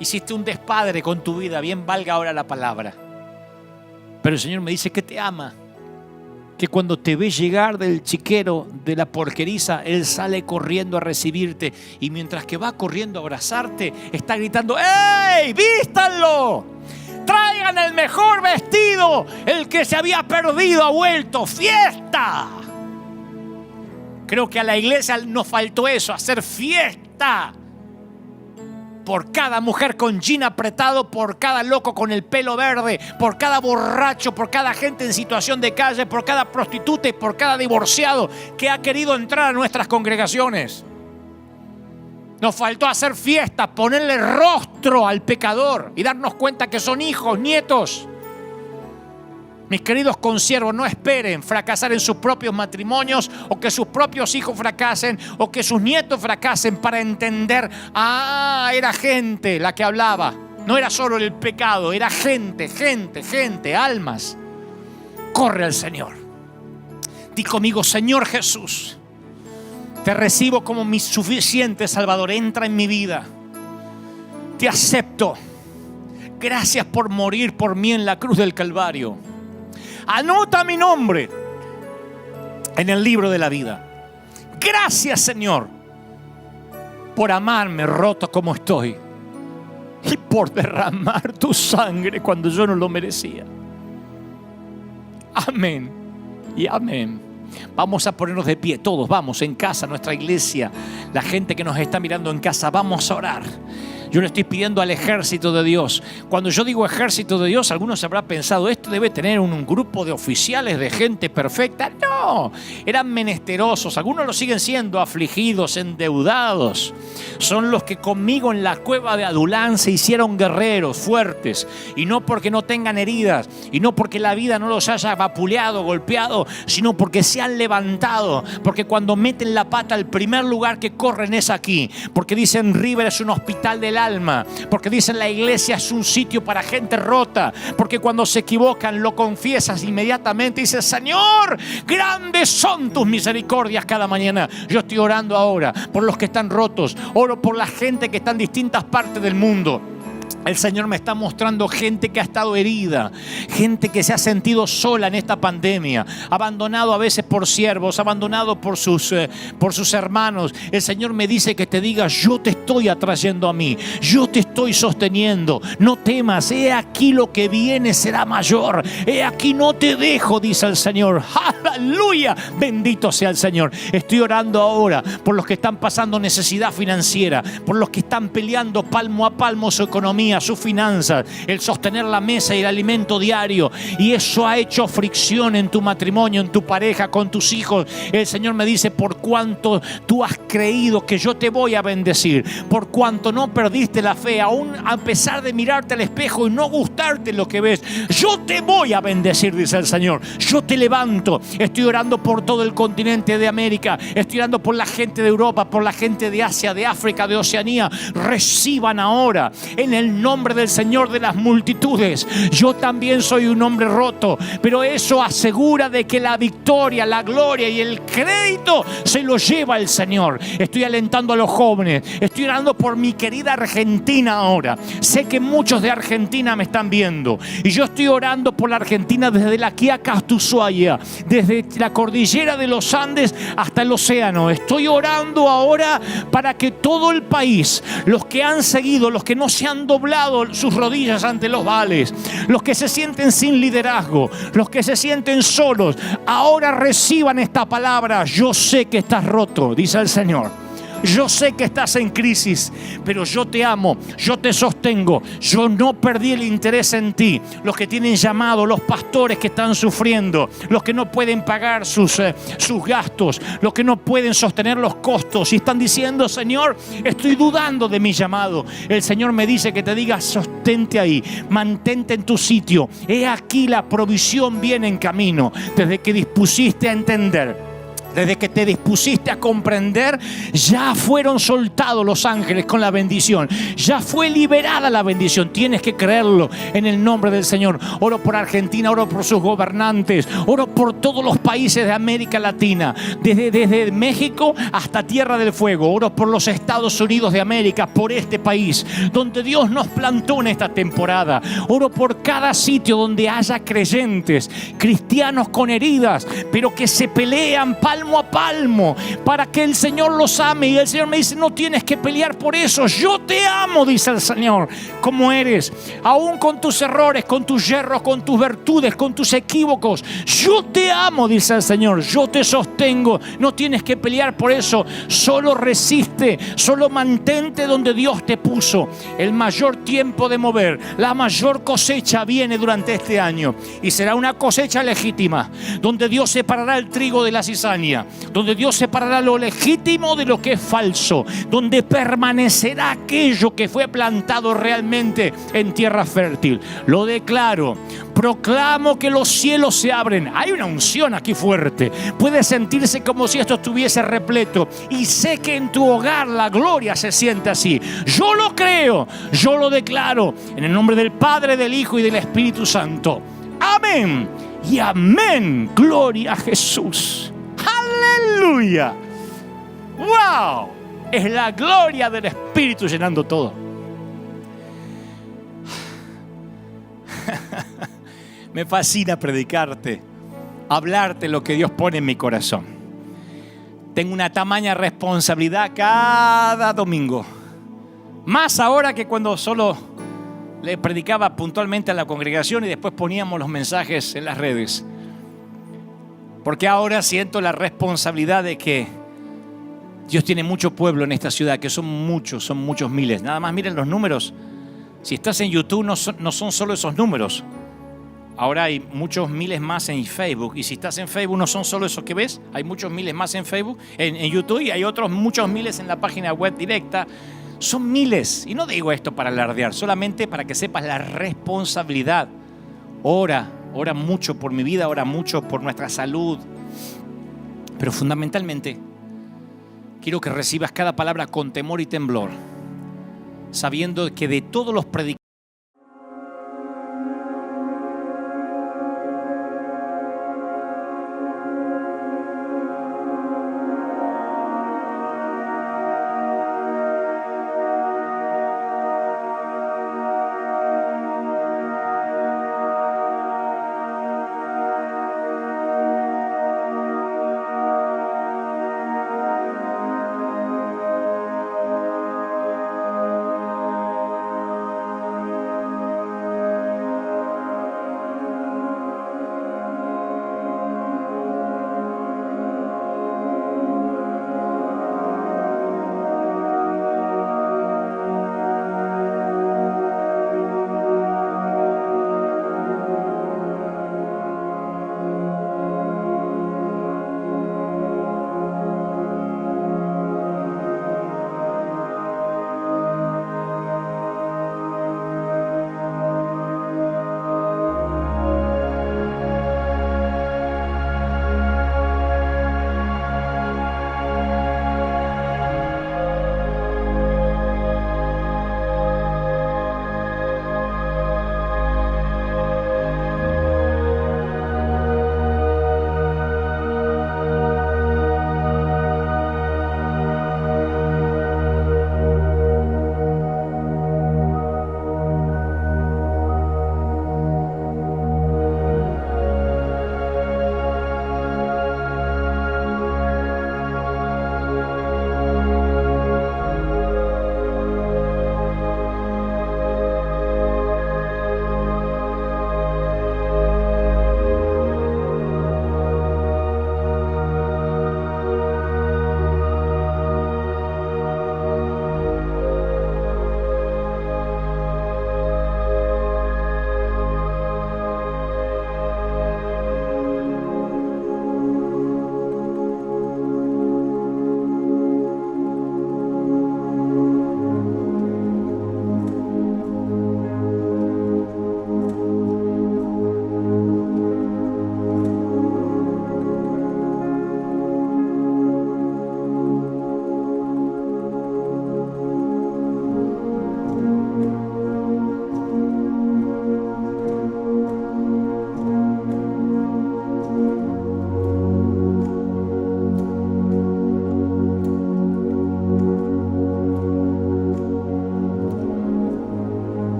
Speaker 1: Hiciste un despadre con tu vida, bien valga ahora la palabra. Pero el Señor me dice que te ama, que cuando te ve llegar del chiquero, de la porqueriza, Él sale corriendo a recibirte, y mientras que va corriendo a abrazarte, está gritando: ¡Ey, vístanlo! ¡Traigan el mejor vestido! El que se había perdido ha vuelto. ¡Fiesta! Creo que a la iglesia nos faltó eso, hacer fiesta. Por cada mujer con jean apretado, por cada loco con el pelo verde, por cada borracho, por cada gente en situación de calle, por cada prostituta y por cada divorciado que ha querido entrar a nuestras congregaciones. Nos faltó hacer fiesta, ponerle rostro al pecador y darnos cuenta que son hijos, nietos. Mis queridos consiervos, no esperen fracasar en sus propios matrimonios, o que sus propios hijos fracasen, o que sus nietos fracasen para entender: era gente la que hablaba. No era solo el pecado, era gente, almas. Corre al Señor. Di conmigo: Señor Jesús, te recibo como mi suficiente Salvador. Entra en mi vida. Te acepto. Gracias por morir por mí en la cruz del Calvario. Anota mi nombre en el libro de la vida. Gracias, Señor, por amarme roto como estoy y por derramar tu sangre cuando yo no lo merecía. Amén y amén. Vamos a ponernos de pie todos, vamos, en casa, nuestra iglesia, la gente que nos está mirando en casa, vamos a orar. Yo le estoy pidiendo al ejército de Dios. Cuando yo digo ejército de Dios, algunos habrán pensado: esto debe tener un grupo de oficiales, de gente perfecta. No, eran menesterosos. Algunos lo siguen siendo, afligidos, endeudados. Son los que conmigo en la cueva de Adulán se hicieron guerreros fuertes. Y no porque no tengan heridas, y no porque la vida no los haya vapuleado, golpeado, sino porque se han levantado. Porque cuando meten la pata, el primer lugar que corren es aquí. Porque dicen: River es un hospital del alma. Porque dicen: la iglesia es un sitio para gente rota. Porque cuando se equivocan lo confiesas inmediatamente y dices: Señor, grandes son tus misericordias cada mañana. Yo estoy orando ahora por los que están rotos. Oro por la gente que está en distintas partes del mundo. El Señor me está mostrando gente que ha estado herida, gente que se ha sentido sola en esta pandemia, abandonado a veces por siervos, abandonado por sus hermanos. El Señor me dice que te diga: yo te estoy atrayendo a mí, yo te estoy sosteniendo, no temas, he aquí lo que viene será mayor, he aquí no te dejo, dice el Señor. ¡Aleluya! Bendito sea el Señor. Estoy orando ahora por los que están pasando necesidad financiera, por los que están peleando palmo a palmo su economía, sus finanzas, el sostener la mesa y el alimento diario, y eso ha hecho fricción en tu matrimonio, en tu pareja, con tus hijos. El Señor me dice: por cuanto tú has creído que yo te voy a bendecir, por cuanto no perdiste la fe, aún a pesar de mirarte al espejo y no gustarte lo que ves, yo te voy a bendecir, dice el Señor. Yo te levanto. Estoy orando por todo el continente de América, estoy orando por la gente de Europa, por la gente de Asia, de África, de Oceanía. Reciban ahora en el nombre del Señor de las multitudes. Yo también soy un hombre roto, pero eso asegura de que la victoria, la gloria y el crédito se lo lleva el Señor. Estoy alentando a los jóvenes, estoy orando por mi querida Argentina ahora. Sé que muchos de Argentina me están viendo, y yo estoy orando por la Argentina desde la Quiaca hasta Ushuaia, desde la cordillera de los Andes hasta el océano. Estoy orando ahora para que todo el país, los que han seguido, los que no se han doblado sus rodillas ante los Baales, los que se sienten sin liderazgo, los que se sienten solos, ahora reciban esta palabra: yo sé que estás roto, dice el Señor. Yo sé que estás en crisis, pero yo te amo, yo te sostengo, yo no perdí el interés en ti. Los que tienen llamado, los pastores que están sufriendo, los que no pueden pagar sus gastos, los que no pueden sostener los costos y están diciendo: Señor, estoy dudando de mi llamado. El Señor me dice que te diga: sostente ahí, mantente en tu sitio. He aquí la provisión viene en camino. Desde que dispusiste a entender Desde que te dispusiste a comprender, ya fueron soltados los ángeles con la bendición. Ya fue liberada la bendición. Tienes que creerlo en el nombre del Señor. Oro por Argentina, oro por sus gobernantes, oro por todos los países de América Latina, desde México hasta Tierra del Fuego. Oro por los Estados Unidos de América, por este país donde Dios nos plantó en esta temporada. Oro por cada sitio donde haya creyentes, cristianos con heridas, pero que se pelean palmo a palmo para que el Señor los ame. Y el Señor me dice: no tienes que pelear por eso. Yo te amo, dice el Señor, como eres, aún con tus errores, con tus yerros, con tus virtudes, con tus equívocos. Yo te amo, dice el Señor. Yo te sostengo. No tienes que pelear por eso. Solo resiste, solo mantente donde Dios te puso. El mayor tiempo de mover, la mayor cosecha viene durante este año, y será una cosecha legítima, donde Dios separará el trigo de la cizaña, donde Dios separará lo legítimo de lo que es falso, donde permanecerá aquello que fue plantado realmente en tierra fértil. Lo declaro. Proclamo que los cielos se abren. Hay una unción aquí fuerte. Puede sentirse como si esto estuviese repleto. Y sé que en tu hogar la gloria se siente así. Yo lo creo, yo lo declaro. En el nombre del Padre, del Hijo y del Espíritu Santo. Amén y amén. Gloria a Jesús. ¡Aleluya! ¡Wow! Es la gloria del Espíritu llenando todo. Me fascina predicarte, hablarte lo que Dios pone en mi corazón. Tengo una tamaña responsabilidad cada domingo. Más ahora que cuando solo le predicaba puntualmente a la congregación y después poníamos los mensajes en las redes. Porque ahora siento la responsabilidad de que Dios tiene mucho pueblo en esta ciudad, que son muchos miles. Nada más miren los números. Si estás en YouTube no son solo esos números. Ahora hay muchos miles más en Facebook. Y si estás en Facebook no son solo esos que ves. Hay muchos miles más en Facebook, en YouTube, y hay otros muchos miles en la página web directa. Son miles. Y no digo esto para alardear, solamente para que sepas la responsabilidad. Ora mucho por mi vida, ora mucho por nuestra salud. Pero fundamentalmente, quiero que recibas cada palabra con temor y temblor, sabiendo que de todos los predicadores